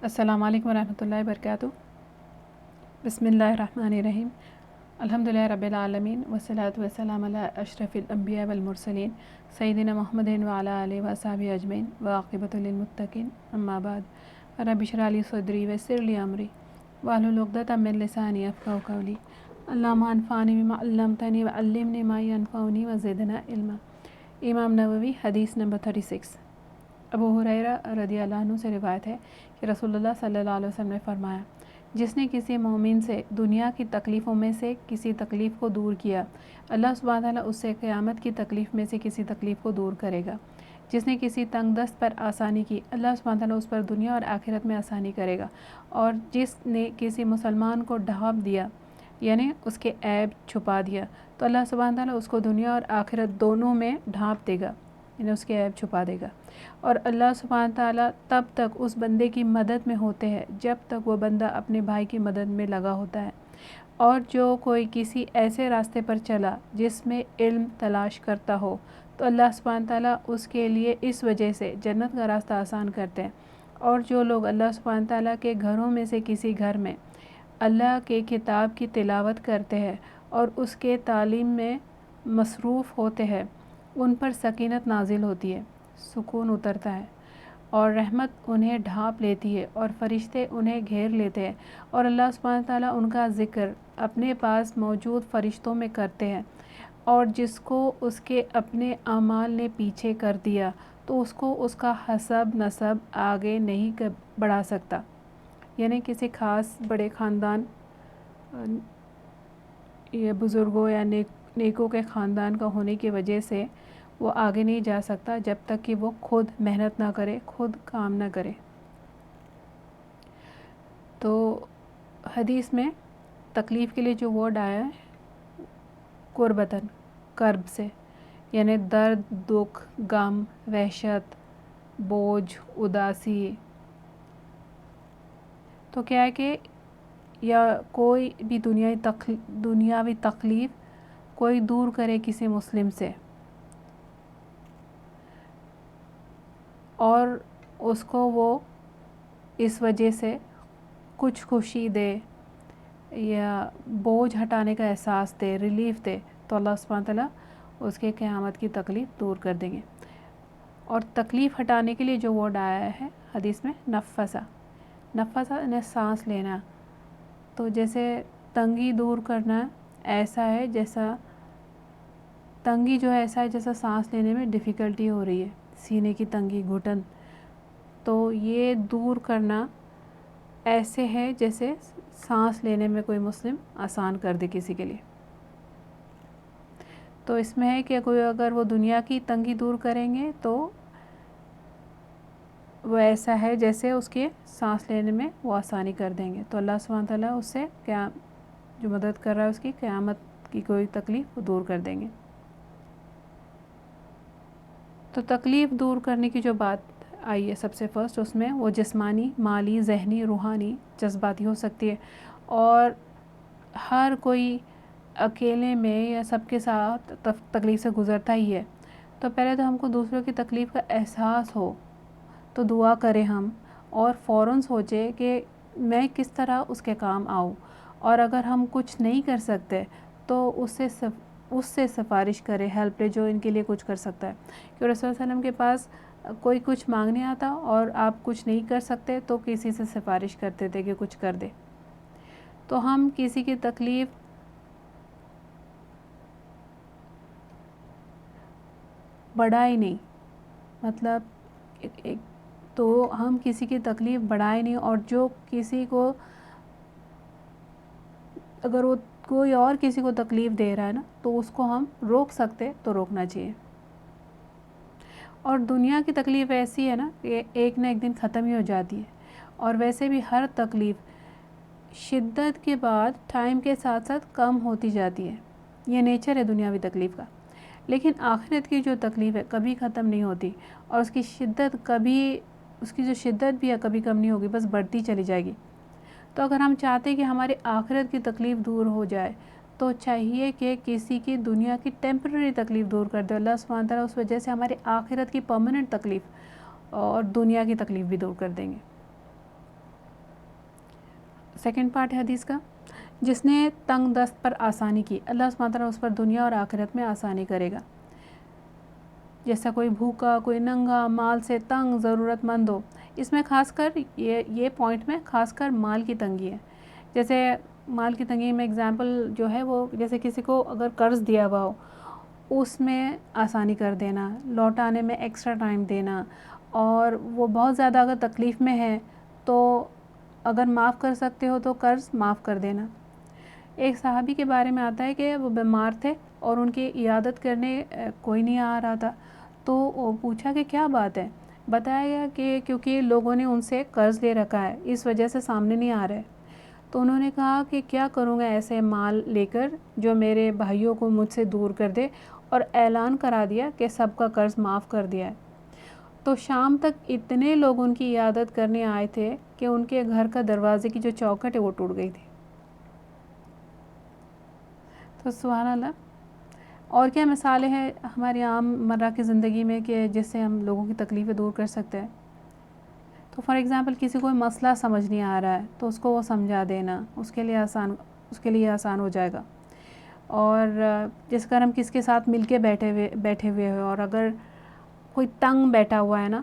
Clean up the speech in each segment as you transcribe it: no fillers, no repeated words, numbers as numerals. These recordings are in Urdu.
السلام علیکم ورحمۃ اللہ وبرکاتہ۔ بسم اللہ الرحمن الرحیم۔ الحمدللہ رب العالمین والصلاة والسلام علی اشرف الانبیاء والمرسلین سیدنا محمد وعلی آلہ وصحبہ اجمعین وعاقبۃ للمتقین، اما بعد۔ رب اشرح لی صدری ویسر لی امری واحلل عقدۃ من لسانی یفقہوا قولی۔ اللہم انفعنی بما علمتنی وعلمنی ما ینفعنی وزدنا علما۔ امام نووی، حدیث نمبر 36۔ ابو ہریرہ رضی اللہ عنہ سے روایت ہے کہ رسول اللہ صلی اللہ علیہ وسلم نے فرمایا، جس نے کسی مومن سے دنیا کی تکلیفوں میں سے کسی تکلیف کو دور کیا، اللہ سبحانہ تعالیٰ اس سے قیامت کی تکلیف میں سے کسی تکلیف کو دور کرے گا۔ جس نے کسی تنگ دست پر آسانی کی، اللہ سبحانہ تعالیٰ اس پر دنیا اور آخرت میں آسانی کرے گا۔ اور جس نے کسی مسلمان کو ڈھانپ دیا، یعنی اس کے عیب چھپا دیا، تو اللہ سبحانہ تعالیٰ اس کو دنیا اور آخرت دونوں میں ڈھانپ دے گا، یعنی اس کے عیب چھپا دے گا۔ اور اللہ سبحانہ تعالیٰ تب تک اس بندے کی مدد میں ہوتے ہیں جب تک وہ بندہ اپنے بھائی کی مدد میں لگا ہوتا ہے۔ اور جو کوئی کسی ایسے راستے پر چلا جس میں علم تلاش کرتا ہو، تو اللہ سبحانہ تعالیٰ اس کے لیے اس وجہ سے جنت کا راستہ آسان کرتے ہیں۔ اور جو لوگ اللہ سبحانہ تعالیٰ کے گھروں میں سے کسی گھر میں اللہ کے کتاب کی تلاوت کرتے ہیں اور اس کے تعلیم میں مصروف ہوتے ہیں، ان پر سکینت نازل ہوتی ہے، سکون اترتا ہے، اور رحمت انہیں ڈھانپ لیتی ہے، اور فرشتے انہیں گھیر لیتے ہیں، اور اللہ سبحانہ تعالیٰ ان کا ذکر اپنے پاس موجود فرشتوں میں کرتے ہیں۔ اور جس کو اس کے اپنے اعمال نے پیچھے کر دیا، تو اس کو اس کا حسب نسب آگے نہیں بڑھا سکتا، یعنی کسی خاص بڑے خاندان یا بزرگوں یا نیکوں کے خاندان کا ہونے کی وجہ سے وہ آگے نہیں جا سکتا جب تک کہ وہ خود محنت نہ کرے، خود کام نہ کرے۔ تو حدیث میں تکلیف کے لیے جو ورڈ آیا ہے قربتاً، کرب سے، یعنی درد، دکھ، غم، وحشت، بوجھ، اداسی۔ تو کیا ہے کہ یا کوئی بھی دنیاوی تکلیف کوئی دور کرے کسی مسلم سے اور اس کو وہ اس وجہ سے کچھ خوشی دے یا بوجھ ہٹانے کا احساس دے، ریلیف دے، تو اللہ سبحانہ تعالیٰ اس کے قیامت کی تکلیف دور کر دیں گے۔ اور تکلیف ہٹانے کے لیے جو ورڈ آیا ہے حدیث میں نفسہ، نفسہ نے سانس لینا، تو جیسے تنگی دور کرنا ایسا ہے جیسا تنگی جو ہے ایسا ہے جیسا سانس لینے میں ڈیفیکلٹی ہو رہی ہے، سینے کی تنگی، گھٹن، تو یہ دور کرنا ایسے ہے جیسے سانس لینے میں کوئی مسلم آسان کر دے کسی کے لیے۔ تو اس میں ہے کہ کوئی اگر وہ دنیا کی تنگی دور کریں گے تو وہ ایسا ہے جیسے اس کے سانس لینے میں وہ آسانی کر دیں گے، تو اللہ سبحانہ تعالیٰ اس سے جو مدد کر رہا ہے اس کی قیامت کی کوئی تکلیف وہ دور کر دیں گے۔ تو تکلیف دور کرنے کی جو بات آئی ہے سب سے فرسٹ، اس میں وہ جسمانی، مالی، ذہنی، روحانی، جذباتی ہو سکتی ہے۔ اور ہر کوئی اکیلے میں یا سب کے ساتھ تکلیف سے گزرتا ہی ہے، تو پہلے تو ہم کو دوسروں کی تکلیف کا احساس ہو تو دعا کریں ہم، اور فوراً سوچے کہ میں کس طرح اس کے کام آؤں، اور اگر ہم کچھ نہیں کر سکتے تو اس سے سفارش کرے، ہیلپ لے جو ان کے لیے کچھ کر سکتا ہے۔ کہ رسول صلی اللہ علیہ وسلم کے پاس کوئی کچھ مانگنے آتا اور آپ کچھ نہیں کر سکتے تو کسی سے سفارش کرتے تھے کہ کچھ کر دے۔ تو ہم کسی کی تکلیف بڑھائے نہیں، مطلب تو ہم کسی کی تکلیف بڑھائے نہیں، اور جو کسی کو اگر وہ کوئی اور کسی کو تکلیف دے رہا ہے نا تو اس کو ہم روک سکتے تو روکنا چاہیے۔ اور دنیا کی تکلیف ایسی ہے نا کہ ایک نہ ایک دن ختم ہی ہو جاتی ہے، اور ویسے بھی ہر تکلیف شدت کے بعد ٹائم کے ساتھ ساتھ کم ہوتی جاتی ہے، یہ نیچر ہے دنیاوی تکلیف کا۔ لیکن آخرت کی جو تکلیف ہے کبھی ختم نہیں ہوتی، اور اس کی جو شدت بھی ہے کبھی کم نہیں ہوگی، بس بڑھتی چلی جائے گی۔ تو اگر ہم چاہتے ہیں کہ ہماری آخرت کی تکلیف دور ہو جائے تو چاہیے کہ کسی کی دنیا کی ٹیمپرری تکلیف دور کر دے، اللہ سبحانہ تعالیٰ اس وجہ سے ہماری آخرت کی پرماننٹ تکلیف اور دنیا کی تکلیف بھی دور کر دیں گے۔ سیکنڈ پارٹ ہے حدیث کا، جس نے تنگ دست پر آسانی کی اللہ سبحانہ تعالیٰ اس پر دنیا اور آخرت میں آسانی کرے گا۔ جیسا کوئی بھوکا، کوئی ننگا، مال سے تنگ، ضرورت مند ہو، اس میں خاص کر یہ پوائنٹ میں خاص کر مال کی تنگی ہے۔ جیسے مال کی تنگی میں اگزامپل جو ہے وہ جیسے کسی کو اگر قرض دیا ہوا ہو اس میں آسانی کر دینا، لوٹانے میں ایکسٹرا ٹائم دینا، اور وہ بہت زیادہ اگر تکلیف میں ہے تو اگر معاف کر سکتے ہو تو قرض معاف کر دینا۔ ایک صحابی کے بارے میں آتا ہے کہ وہ بیمار تھے اور ان کی عیادت کرنے کوئی نہیں آ رہا تھا، تو وہ پوچھا کہ کیا بات ہے، بتایا گیا کہ کیونکہ لوگوں نے ان سے قرض لے رکھا ہے اس وجہ سے سامنے نہیں آ رہے۔ تو انہوں نے کہا کہ کیا کروں گا ایسے مال لے کر جو میرے بھائیوں کو مجھ سے دور کر دے، اور اعلان کرا دیا کہ سب کا قرض معاف کر دیا ہے۔ تو شام تک اتنے لوگ ان کی عیادت کرنے آئے تھے کہ ان کے گھر کا دروازے کی جو چوکھٹ ہے وہ ٹوٹ گئی تھی۔ تو سبحان اللہ، اور کیا مثالیں ہیں ہماری عام مرہ کی زندگی میں کہ جس سے ہم لوگوں کی تکلیفیں دور کر سکتے ہیں۔ تو فار ایگزامپل کسی کوئی مسئلہ سمجھ نہیں آ رہا ہے تو اس کو وہ سمجھا دینا، اس کے لیے آسان ہو جائے گا۔ اور جس اگر ہم کس کے ساتھ مل کے بیٹھے ہوئے ہو اور اگر کوئی تنگ بیٹھا ہوا ہے نا،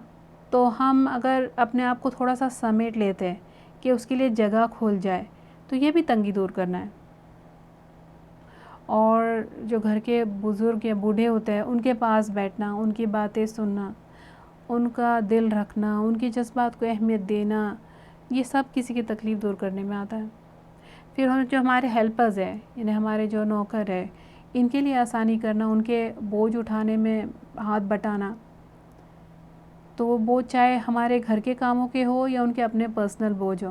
تو ہم اگر اپنے آپ کو تھوڑا سا سمیٹ لیتے ہیں کہ اس کے لیے جگہ کھول جائے تو یہ بھی تنگی دور کرنا ہے۔ اور جو گھر کے بزرگ یا بوڑھے ہوتے ہیں ان کے پاس بیٹھنا، ان کی باتیں سننا، ان کا دل رکھنا، ان کی جذبات کو اہمیت دینا، یہ سب کسی کی تکلیف دور کرنے میں آتا ہے۔ پھر جو ہمارے ہیلپرز ہیں، یعنی ہمارے جو نوکر ہے، ان کے لیے آسانی کرنا، ان کے بوجھ اٹھانے میں ہاتھ بٹانا، تو وہ بوجھ چاہے ہمارے گھر کے کاموں کے ہو یا ان کے اپنے پرسنل بوجھ ہو۔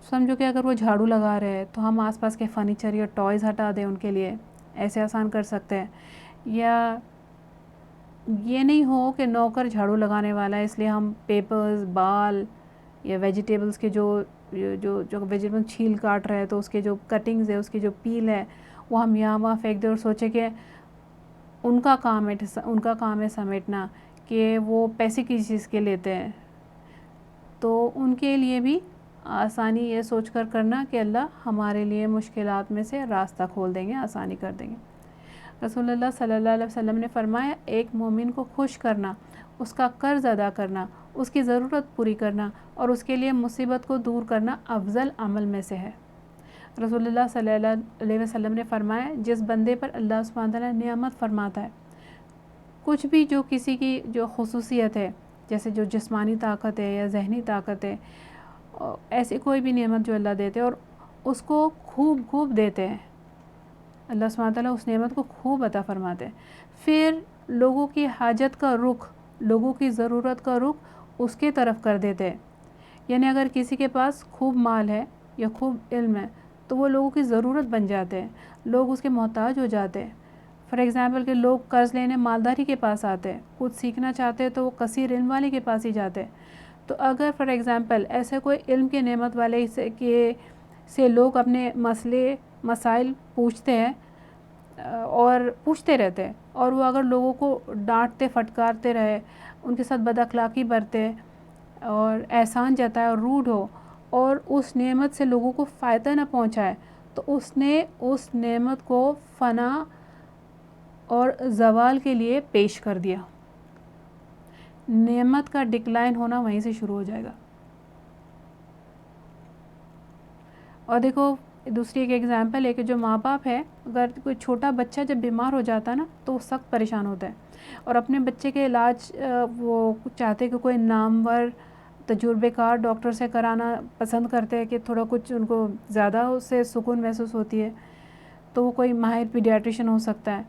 سمجھو کہ اگر وہ جھاڑو لگا رہے ہیں تو ہم آس پاس کے فرنیچر یا ٹوائز ہٹا دیں ان کے لیے، ایسے آسان کر سکتے ہیں۔ یا یہ نہیں ہو کہ نوکر جھاڑو لگانے والا ہے اس لیے ہم پیپرز، بال یا ویجیٹیبلز کے جو ویجیٹیبل چھیل کاٹ رہے ہیں تو اس کے جو کٹنگز ہے، اس کی جو پیل ہے وہ ہم یہاں وہاں پھینک دیں اور سوچیں کہ ان کا کام ہے سمیٹنا، کہ وہ پیسے کسی چیز کے لیتے ہیں۔ تو ان کے لیے بھی آسانی یہ سوچ کر کرنا کہ اللہ ہمارے لیے مشکلات میں سے راستہ کھول دیں گے، آسانی کر دیں گے۔ رسول اللہ صلی اللہ علیہ وسلم نے فرمایا ایک مومن کو خوش کرنا، اس کا قرض ادا کرنا، اس کی ضرورت پوری کرنا اور اس کے لیے مصیبت کو دور کرنا افضل عمل میں سے ہے۔ رسول اللہ صلی اللہ علیہ وسلم نے فرمایا جس بندے پر اللہ سبحانہ تعالیٰ نعمت فرماتا ہے، کچھ بھی جو کسی کی جو خصوصیت ہے، جیسے جو جسمانی طاقت ہے یا ذہنی طاقت ہے، ایسی کوئی بھی نعمت جو اللہ دیتے ہیں اور اس کو خوب دیتے ہیں، اللہ سبحانہ تعالیٰ اس نعمت کو خوب عطا فرماتے ہیں، پھر لوگوں کی حاجت کا رخ، لوگوں کی ضرورت کا رخ اس کے طرف کر دیتے ہیں۔ یعنی اگر کسی کے پاس خوب مال ہے یا خوب علم ہے تو وہ لوگوں کی ضرورت بن جاتے ہیں، لوگ اس کے محتاج ہو جاتے ہیں۔ فار ایگزامپل کہ لوگ قرض لینے مالداری کے پاس آتے ہیں، کچھ سیکھنا چاہتے ہیں تو وہ کثیر علم والے کے پاس ہی جاتے ہیں۔ تو اگر فار ایگزامپل ایسے کوئی علم کے نعمت والے سے لوگ اپنے مسائل پوچھتے ہیں اور پوچھتے رہتے ہیں، اور وہ اگر لوگوں کو ڈانٹتے پھٹکارتے رہے، ان کے ساتھ بد اخلاقی برتے اور احسان جتائے اور روڈ ہو اور اس نعمت سے لوگوں کو فائدہ نہ پہنچائے، تو اس نے اس نعمت کو فنا اور زوال کے لیے پیش کر دیا۔ نعمت کا ڈکلائن ہونا وہیں سے شروع ہو جائے گا۔ اور دیکھو دوسری ایک ایگزامپل ہے کہ جو ماں باپ ہے، اگر کوئی چھوٹا بچہ جب بیمار ہو جاتا ہے نا تو وہ سخت پریشان ہوتا ہے اور اپنے بچے کے علاج وہ چاہتے کہ کوئی نامور تجربے کار ڈاکٹر سے کرانا پسند کرتے ہیں کہ تھوڑا کچھ ان کو زیادہ اس سے سکون محسوس ہوتی ہے، تو وہ کوئی ماہر پیڈیاٹریشن ہو سکتا ہے،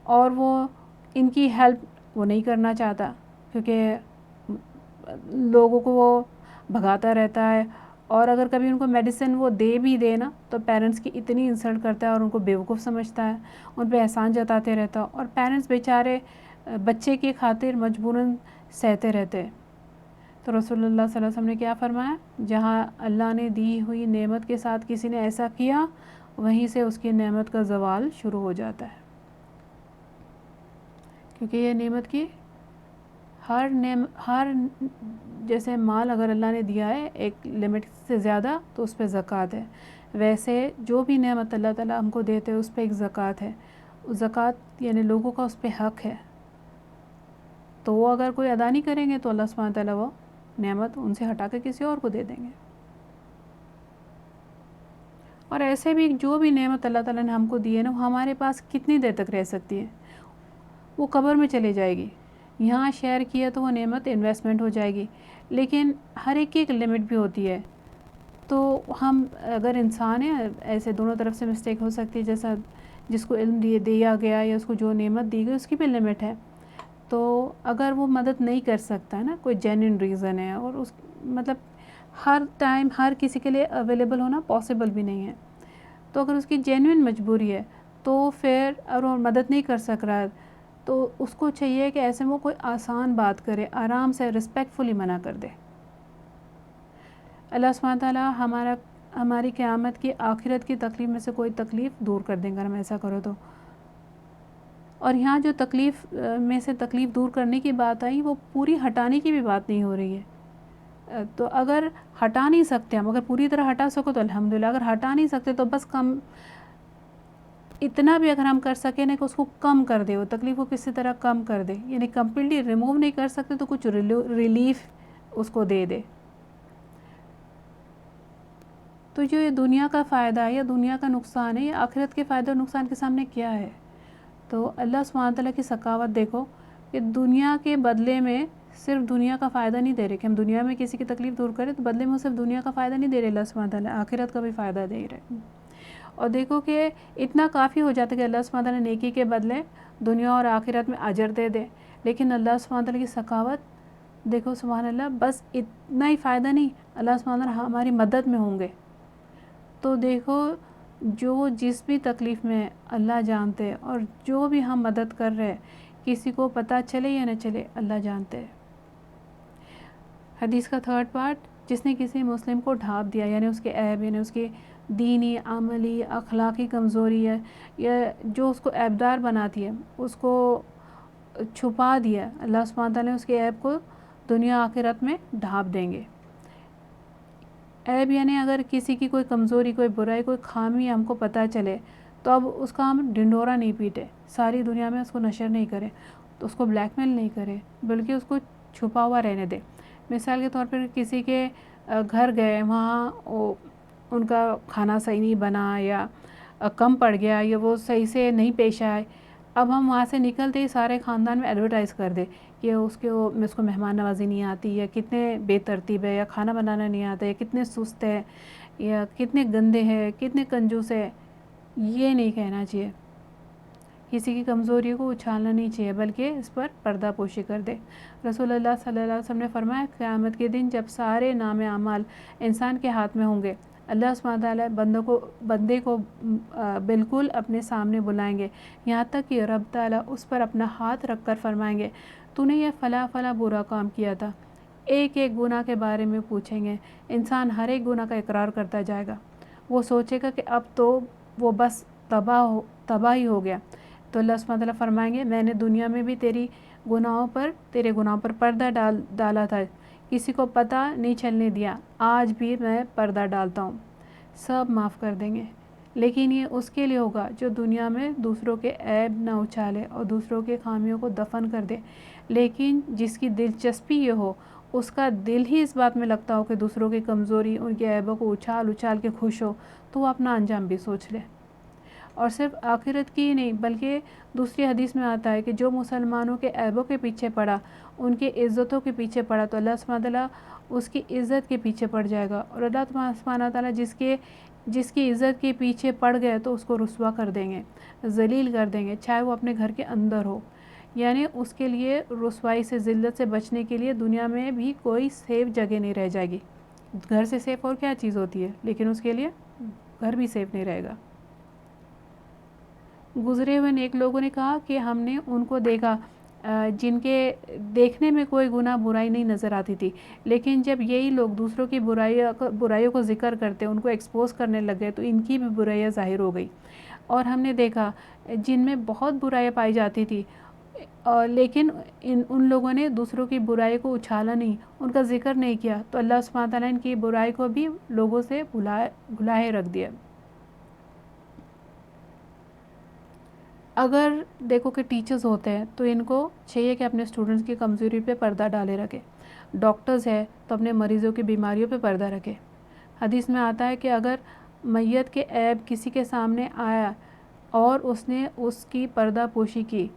اور وہ ان کی ہیلپ وہ نہیں کرنا چاہتا کیونکہ لوگوں کو وہ بھگاتا رہتا ہے، اور اگر کبھی ان کو میڈیسن وہ دے بھی دے نا تو پیرنٹس کی اتنی انسلٹ کرتا ہے اور ان کو بیوقوف سمجھتا ہے، ان پہ احسان جتاتے رہتا، اور پیرنٹس بیچارے بچے کی خاطر مجبوراً سہتے رہتے۔ تو رسول اللہ صلی اللہ علیہ وسلم نے کیا فرمایا، جہاں اللہ نے دی ہوئی نعمت کے ساتھ کسی نے ایسا کیا، وہیں سے اس کی نعمت کا زوال شروع ہو جاتا ہے، کیونکہ یہ نعمت کی ہر جیسے مال اگر اللہ نے دیا ہے ایک لمٹ سے زیادہ تو اس پہ زکوٰۃ ہے، ویسے جو بھی نعمت اللہ تعالیٰ ہم کو دیتے ہیں اس پہ ایک زکوٰۃ ہے. زکوٰۃ یعنی لوگوں کا اس پہ حق ہے، تو وہ اگر کوئی ادا نہیں کریں گے تو اللہ سبحانہ تعالیٰ وہ نعمت ان سے ہٹا کے کسی اور کو دے دیں گے. اور ایسے بھی جو بھی نعمت اللہ تعالیٰ نے ہم کو دی ہے نا، وہ ہمارے پاس کتنی دیر تک رہ سکتی ہے؟ وہ قبر میں چلے جائے گی. یہاں شیئر کیا تو وہ نعمت انویسٹمنٹ ہو جائے گی، لیکن ہر ایک کی ایک لمٹ بھی ہوتی ہے. تو ہم اگر انسان ہیں ایسے دونوں طرف سے مسٹیک ہو سکتی ہے، جیسا جس کو علم دیا گیا یا اس کو جو نعمت دی گئی اس کی بھی لمٹ ہے. تو اگر وہ مدد نہیں کر سکتا ہے نا، کوئی جینوئن ریزن ہے، اور اس مطلب ہر ٹائم ہر کسی کے لیے اویلیبل ہونا پاسبل بھی نہیں ہے، تو اگر اس کی جینوئن مجبوری ہے تو پھر اور وہ مدد نہیں کر سک رہا تو اس کو چاہیے کہ ایسے میں وہ کوئی آسان بات کرے، آرام سے رسپیکٹفلی منع کر دے. اللہ سبحانہ تعالیٰ ہماری قیامت کی آخرت کی تکلیف میں سے کوئی تکلیف دور کر دیں گے ہم ایسا کرو تو. اور یہاں جو تکلیف میں سے تکلیف دور کرنے کی بات آئی، وہ پوری ہٹانے کی بھی بات نہیں ہو رہی ہے. تو اگر ہٹا نہیں سکتے ہم، اگر پوری طرح ہٹا سکو تو الحمدللہ، اگر ہٹا نہیں سکتے تو بس کم اتنا بھی اگر ہم کر سکیں نا کہ اس کو کم کر دے، وہ تکلیف کو کسی طرح کم کر دے، یعنی کمپلیٹلی ریموو نہیں کر سکتے تو کچھ ریلیف اس کو دے دے. تو جو یہ دنیا کا فائدہ ہے یا دنیا کا نقصان ہے، یہ آخرت کے فائدہ اور نقصان کے سامنے کیا ہے؟ تو اللہ سبحانہ تعالیٰ کی سخاوت دیکھو کہ دنیا کے بدلے میں صرف دنیا کا فائدہ نہیں دے رہے کہ ہم دنیا میں کسی کی تکلیف دور کریں، تو بدلے میں صرف دنیا کا فائدہ نہیں دے رہے اللہ سبحانہ تعالیٰ، آخرت کا بھی فائدہ دے رہے. اور دیکھو کہ اتنا کافی ہو جاتا ہے کہ اللہ سبحانہ تعالیٰ نیکی کے بدلے دنیا اور آخرت میں اجر دے دے، لیکن اللہ سبحانہ تعالیٰ کی سخاوت دیکھو سبحان اللہ، بس اتنا ہی فائدہ نہیں، اللہ سبحانہ تعالیٰ ہماری مدد میں ہوں گے. تو دیکھو جو جس بھی تکلیف میں اللہ جانتے، اور جو بھی ہم مدد کر رہے کسی کو پتہ چلے یا نہ چلے اللہ جانتے. حدیث کا تھرڈ پارٹ، جس نے کسی مسلم کو ڈھانپ دیا، یعنی اس کے عیب، یعنی اس کی دینی، عملی، اخلاقی کمزوری ہے یا جو اس کو عیبدار بناتی ہے، اس کو چھپا دیا، اللہ سبحانہ تعالیٰ اس کے عیب کو دنیا آخرت میں ڈھانپ دیں گے. عیب یعنی اگر کسی کی کوئی کمزوری، کوئی برائی، کوئی خامی ہم کو پتہ چلے تو اب اس کا ہم ڈنڈورا نہیں پیٹے، ساری دنیا میں اس کو نشر نہیں کرے، تو اس کو بلیک میل نہیں کرے، بلکہ اس کو چھپا ہوا رہنے دے. مثال کے طور پر کسی کے گھر گئے، وہاں ان کا کھانا صحیح نہیں بنا یا کم پڑ گیا یا وہ صحیح سے نہیں پیش آئے، اب ہم وہاں سے نکلتے ہی سارے خاندان میں ایڈورٹائز کر دے کہ اس کو مہمان نوازی نہیں آتی، یا کتنے بے ترتیب ہے، یا کھانا بنانا نہیں آتا، یا کتنے سست ہے، یا کتنے گندے ہیں، کتنے کنجوس ہے. یہ نہیں کہنا چاہیے، کسی کی کمزوری کو اچھالنا نہیں چاہیے، بلکہ اس پر پردہ پوشی کر دے. رسول اللہ صلی اللہ علیہ وسلم نے فرمایا قیامت کے دن جب سارے نام اعمال انسان کے ہاتھ میں ہوں گے، اللہ سبحانہ تعالیٰ بندے کو بالکل اپنے سامنے بلائیں گے، یہاں تک کہ رب تعالیٰ اس پر اپنا ہاتھ رکھ کر فرمائیں گے تو نے یہ فلاں فلاں برا کام کیا تھا. ایک ایک گناہ کے بارے میں پوچھیں گے، انسان ہر ایک گناہ کا اقرار کرتا جائے گا. وہ سوچے گا کہ اب تو وہ بس تباہ ہی ہو گیا. تو اللہ سبحانہ تعالیٰ فرمائیں گے میں نے دنیا میں بھی تیرے گناہوں پر پردہ ڈالا تھا، کسی کو پتہ نہیں چلنے دیا، آج بھی میں پردہ ڈالتا ہوں، سب معاف کر دیں گے. لیکن یہ اس کے لیے ہوگا جو دنیا میں دوسروں کے عیب نہ اچھالے اور دوسروں کے خامیوں کو دفن کر دے. لیکن جس کی دلچسپی یہ ہو، اس کا دل ہی اس بات میں لگتا ہو کہ دوسروں کی کمزوری، ان کے عیبوں کو اچھال کے خوش ہو، تو وہ اپنا انجام بھی سوچ لے. اور صرف آخرت کی ہی نہیں بلکہ دوسری حدیث میں آتا ہے کہ جو مسلمانوں کے عیبوں کے پیچھے پڑا، ان کے عزتوں کے پیچھے پڑا، تو اللہ سبحانہ تعالیٰ اس کی عزت کے پیچھے پڑ جائے گا. اور اللہ سبحانہ تعالیٰ جس کی عزت کے پیچھے پڑ گئے تو اس کو رسوا کر دیں گے، ذلیل کر دیں گے، چاہے وہ اپنے گھر کے اندر ہو. یعنی اس کے لیے رسوائی سے، ذلت سے بچنے کے لیے دنیا میں بھی کوئی سیف جگہ نہیں رہ جائے گی. گھر سے سیف اور کیا چیز ہوتی ہے، لیکن اس کے لیے گھر بھی سیف نہیں رہے گا. گزرے ہوئے نیک لوگوں نے کہا کہ ہم نے ان کو دیکھا جن کے دیکھنے میں کوئی گناہ برائی نہیں نظر آتی تھی، لیکن جب یہی لوگ دوسروں کی برائیوں کو ذکر کرتے، ان کو ایکسپوز کرنے لگ گئے تو ان کی بھی برائیاں ظاہر ہو گئی. اور ہم نے دیکھا جن میں بہت برائیاں پائی جاتی تھی، لیکن ان لوگوں نے دوسروں کی برائی کو اچھالا نہیں، ان کا ذکر نہیں کیا، تو اللہ سبحانہ تعالیٰ نے ان کی برائی کو بھی لوگوں سے بھلائے رکھ دیا۔ اگر دیکھو کہ ٹیچرز ہوتے ہیں تو ان کو چاہیے کہ اپنے اسٹوڈنٹس کی کمزوری پہ پردہ ڈالے رکھے، ڈاکٹرز ہے تو اپنے مریضوں کی بیماریوں پہ پردہ رکھے۔ حدیث میں آتا ہے کہ اگر میت کے عیب کسی کے سامنے آیا اور اس نے اس کی پردہ پوشی کی،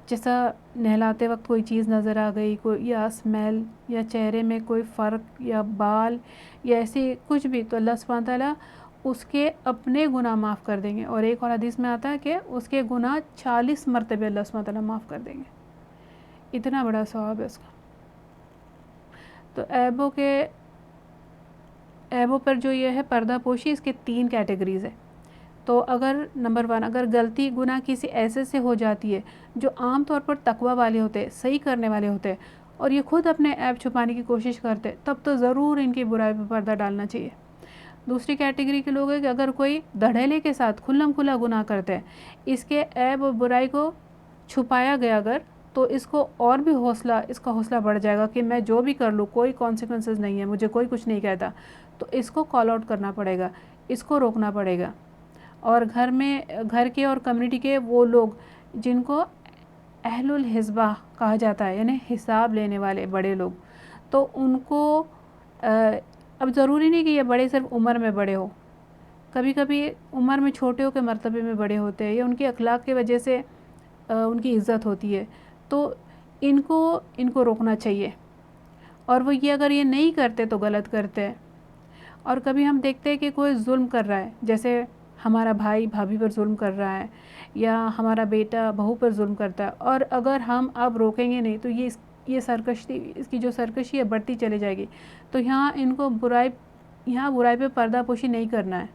جیسا نہلاتے وقت کوئی چیز نظر آ گئی، کوئی یا اسمیل یا چہرے میں کوئی فرق یا بال یا ایسی کچھ بھی، تو اللہ سبحانہ تعالیٰ اس کے اپنے گناہ معاف کر دیں گے، اور ایک اور حدیث میں آتا ہے کہ اس کے گناہ 40 مرتبہ اللہ سبحانہ تعالیٰ معاف کر دیں گے، اتنا بڑا ثواب ہے اس کا۔ تو عیبوں پر جو یہ ہے پردہ پوشی، اس کے 3 کیٹیگریز ہے۔ تو اگر نمبر 1، اگر غلطی گناہ کسی ایسے سے ہو جاتی ہے جو عام طور پر تقوی والے ہوتے ہیں، صحیح کرنے والے ہوتے ہیں، اور یہ خود اپنے عیب چھپانے کی کوشش کرتے، تب تو ضرور ان کی برائی پہ پردہ ڈالنا چاہیے۔ دوسری کیٹیگری کے لوگ ہیں کہ اگر کوئی دھڑیلے کے ساتھ کھلم کھلا گناہ کرتے ہیں، اس کے عیب اور برائی کو چھپایا گیا اگر، تو اس کو اور بھی اس کا حوصلہ بڑھ جائے گا کہ میں جو بھی کر لوں کوئی کانسیکوینسز نہیں ہے، مجھے کوئی کچھ نہیں کہتا، تو اس کو کال آؤٹ کرنا پڑے گا، اس کو روکنا پڑے گا۔ اور گھر کے اور کمیونٹی کے وہ لوگ جن کو اہل الحسبہ کہا جاتا ہے، یعنی حساب لینے والے بڑے لوگ، تو ان کو اب ضروری نہیں کہ یہ بڑے صرف عمر میں بڑے ہو، کبھی کبھی عمر میں چھوٹے ہو کے مرتبے میں بڑے ہوتے ہیں، یا ان کی اخلاق کی وجہ سے ان کی عزت ہوتی ہے، تو ان کو روکنا چاہیے، اور وہ یہ اگر یہ نہیں کرتے تو غلط کرتے ہیں۔ اور کبھی ہم دیکھتے ہیں کہ کوئی ظلم کر رہا ہے، جیسے ہمارا بھائی بھابھی پر ظلم کر رہا ہے، یا ہمارا بیٹا بہو پر ظلم کرتا ہے، اور اگر ہم اب روکیں گے نہیں تو یہ سرکشی، اس کی جو سرکشی ہے بڑھتی چلے جائے گی۔ تو یہاں برائی پہ پردہ پوشی نہیں کرنا ہے،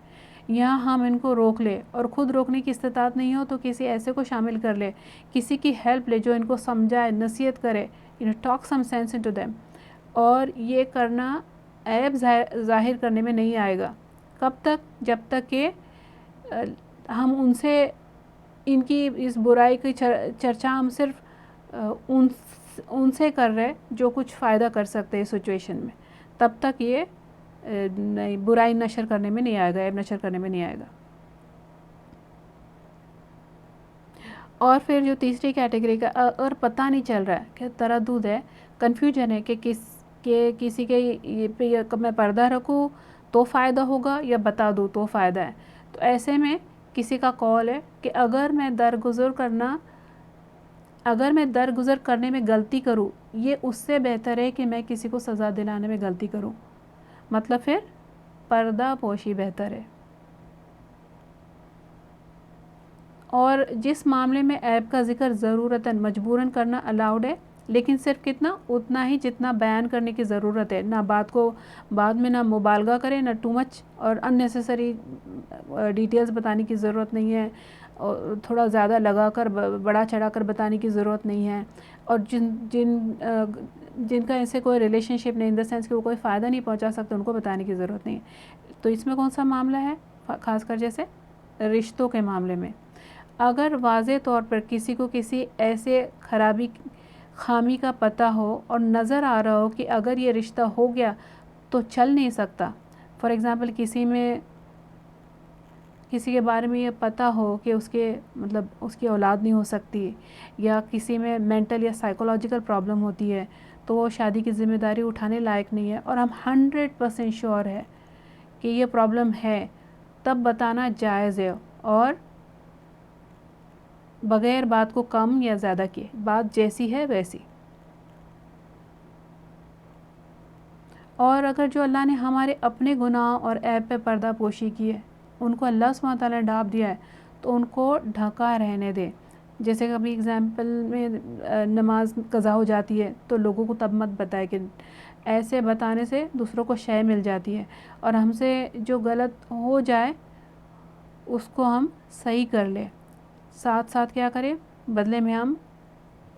یہاں ہم ان کو روک لے، اور خود روکنے کی استطاعت نہیں ہو تو کسی ایسے کو شامل کر لے، کسی کی ہیلپ لے جو ان کو سمجھائے، نصیحت کرے، talk some sense into them. اور یہ کرنا عیب ظاہر کرنے میں نہیں آئے گا، کب تک؟ جب تک کہ ہم ان کی اس برائی کی چرچا ہم صرف ان سے کر رہے جو کچھ فائدہ کر سکتے ہیں سچویشن میں، تب تک یہ برائی نشر کرنے میں نہیں آئے گا، عیب نشر کرنے میں نہیں آئے گا۔ اور پھر جو تیسری کیٹیگری کا، اگر پتہ نہیں چل رہا ہے کہ تردد ہے، کنفیوژن ہے کہ کسی کے میں پردہ رکھوں تو فائدہ ہوگا یا بتا دوں تو فائدہ ہے، تو ایسے میں کسی کا قول ہے کہ اگر میں درگزر کرنے میں غلطی کروں، یہ اس سے بہتر ہے کہ میں کسی کو سزا دلانے میں غلطی کروں، مطلب پھر پردہ پوشی بہتر ہے۔ اور جس معاملے میں عیب کا ذکر ضرورتاً مجبوراً کرنا الاؤڈ ہے، لیکن صرف کتنا؟ اتنا ہی جتنا بیان کرنے کی ضرورت ہے، نہ بعد میں نہ مبالغہ کرے، نہ ٹو مچ اور اننیسیسری ڈیٹیلز بتانے کی ضرورت نہیں ہے، اور تھوڑا زیادہ لگا کر بڑا چڑھا کر بتانے کی ضرورت نہیں ہے، اور جن کا ایسے کوئی ریلیشن شپ نہیں، ان دا سینس کہ وہ کوئی فائدہ نہیں پہنچا سکتے، ان کو بتانے کی ضرورت نہیں ہے۔ تو اس میں کون سا معاملہ ہے؟ خاص کر جیسے رشتوں کے معاملے میں اگر واضح طور پر کسی کو کسی ایسے خامی کا پتہ ہو اور نظر آ رہا ہو کہ اگر یہ رشتہ ہو گیا تو چل نہیں سکتا، فار ایگزامپل کسی کے بارے میں یہ پتہ ہو کہ اس کی اولاد نہیں ہو سکتی، یا کسی میں مینٹل یا سائیکولوجیکل پرابلم ہوتی ہے، تو وہ شادی کی ذمہ داری اٹھانے لائق نہیں ہے، اور ہم 100% شیور ہے کہ یہ پرابلم ہے، تب بتانا جائز ہے، اور بغیر بات کو کم یا زیادہ کیے، بات جیسی ہے ویسی۔ اور اگر جو اللہ نے ہمارے اپنے گناہ اور عیب پہ پردہ پوشی کی ہے، ان کو اللہ سبحانہ تعالیٰ نے ڈھانپ دیا ہے، تو ان کو ڈھکا رہنے دے۔ جیسے کبھی اگزامپل میں نماز قضا ہو جاتی ہے تو لوگوں کو تب مت بتائے، کہ ایسے بتانے سے دوسروں کو شے مل جاتی ہے، اور ہم سے جو غلط ہو جائے اس کو ہم صحیح کر لیں، ساتھ ساتھ کیا کریں؟ بدلے میں ہم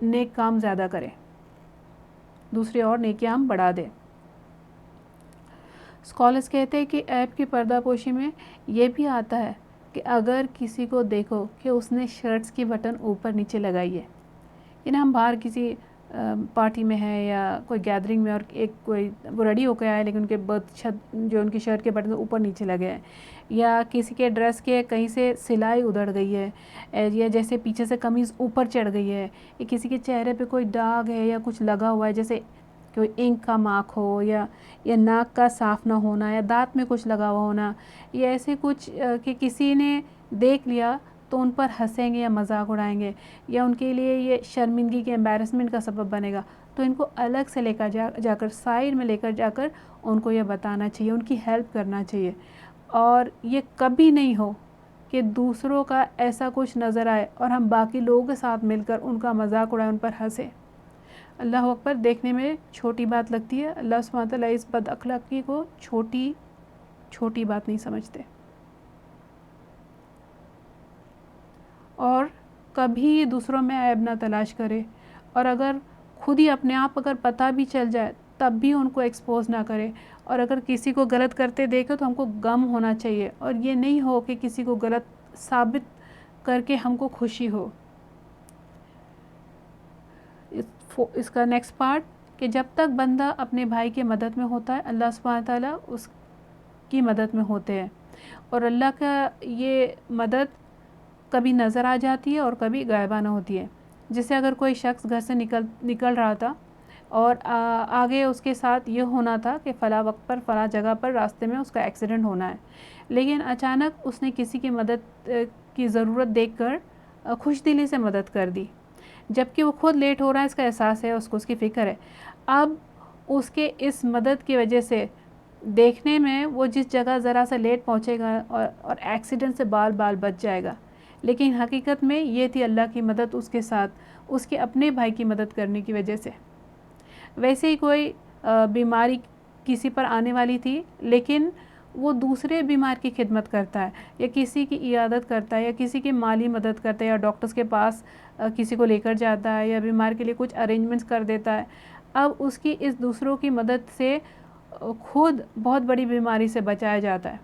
نیک کام زیادہ کریں، دوسری اور نیکیاں ہم بڑھا دیں۔ اسکالرز کہتے ہیں کہ عیب کی پردہ پوشی میں یہ بھی آتا ہے کہ اگر کسی کو دیکھو کہ اس نے شرٹس کی بٹن اوپر نیچے لگائی ہے، کہ نا ہم باہر کسی پارٹی میں ہیں یا کوئی گیدرنگ میں اور ایک کوئی وہ ریڈی ہو کے آئے لیکن ان کے جو ان کی شرٹ کے بٹن اوپر نیچے لگے ہیں، یا کسی کے ڈریس کے کہیں سے سلائی ادھڑ گئی ہے، یا جیسے پیچھے سے قمیض اوپر چڑھ گئی ہے، یا کسی کے چہرے پہ کوئی داغ ہے یا کچھ لگا ہوا ہے، جیسے کوئی انک کا مارک ہو، یا ناک کا صاف نہ ہونا، یا دانت میں کچھ لگا ہوا ہونا، یا ایسے کچھ کہ کسی نے دیکھ لیا تو ان پر ہنسیں گے یا مذاق اڑائیں گے، یا ان کے لیے یہ شرمندگی کے امبیرسمنٹ کا سبب بنے گا، تو ان کو الگ سے لے کر جا کر سائڈ میں لے کر جا کر ان کو یہ بتانا چاہیے، ان کی ہیلپ کرنا چاہیے. اور یہ کبھی نہیں ہو کہ دوسروں کا ایسا کچھ نظر آئے اور ہم باقی لوگوں کے ساتھ مل کر ان کا مذاق اڑائیں، ان پر ہنسیں. اللہ اکبر، دیکھنے میں چھوٹی بات لگتی ہے، اللہ سبحانہ تعالیٰ اس بد اخلاقی کو چھوٹی بات نہیں سمجھتے. اور کبھی دوسروں میں عیب نہ تلاش کرے، اور اگر خود ہی اپنے آپ اگر پتہ بھی چل جائے تب بھی ان کو ایکسپوز نہ کرے. اور اگر کسی کو غلط کرتے دیکھو تو ہم کو غم ہونا چاہیے، اور یہ نہیں ہو کہ کسی کو غلط ثابت کر کے ہم کو خوشی ہو. اس کا نیکسٹ پارٹ کہ جب تک بندہ اپنے بھائی کی مدد میں ہوتا ہے اللہ سبحانہ تعالیٰ اس کی مدد میں ہوتے ہیں. اور اللہ کا یہ مدد کبھی نظر آ جاتی ہے اور کبھی غائبانہ ہوتی ہے. جیسے اگر کوئی شخص گھر سے نکل رہا تھا اور آگے اس کے ساتھ یہ ہونا تھا کہ فلاں وقت پر فلاں جگہ پر راستے میں اس کا ایکسیڈنٹ ہونا ہے، لیکن اچانک اس نے کسی کی مدد کی ضرورت دیکھ کر خوش دلی سے مدد کر دی، جبکہ وہ خود لیٹ ہو رہا ہے، اس کا احساس ہے، اس کو اس کی فکر ہے. اب اس کے اس مدد کی وجہ سے دیکھنے میں وہ جس جگہ ذرا سا لیٹ پہنچے گا اور ایکسیڈنٹ سے بال بچ جائے گا، لیکن حقیقت میں یہ تھی اللہ کی مدد اس کے ساتھ، اس کے اپنے بھائی کی مدد کرنے کی وجہ سے. ویسے ہی کوئی بیماری کسی پر آنے والی تھی لیکن وہ دوسرے بیمار کی خدمت کرتا ہے، یا کسی کی عیادت کرتا ہے، یا کسی کی مالی مدد کرتا ہے، یا ڈاکٹرز کے پاس کسی کو لے کر جاتا ہے، یا بیمار کے لیے کچھ ارینجمنٹس کر دیتا ہے. اب اس کی اس دوسروں کی مدد سے خود بہت بڑی بیماری سے بچایا جاتا ہے،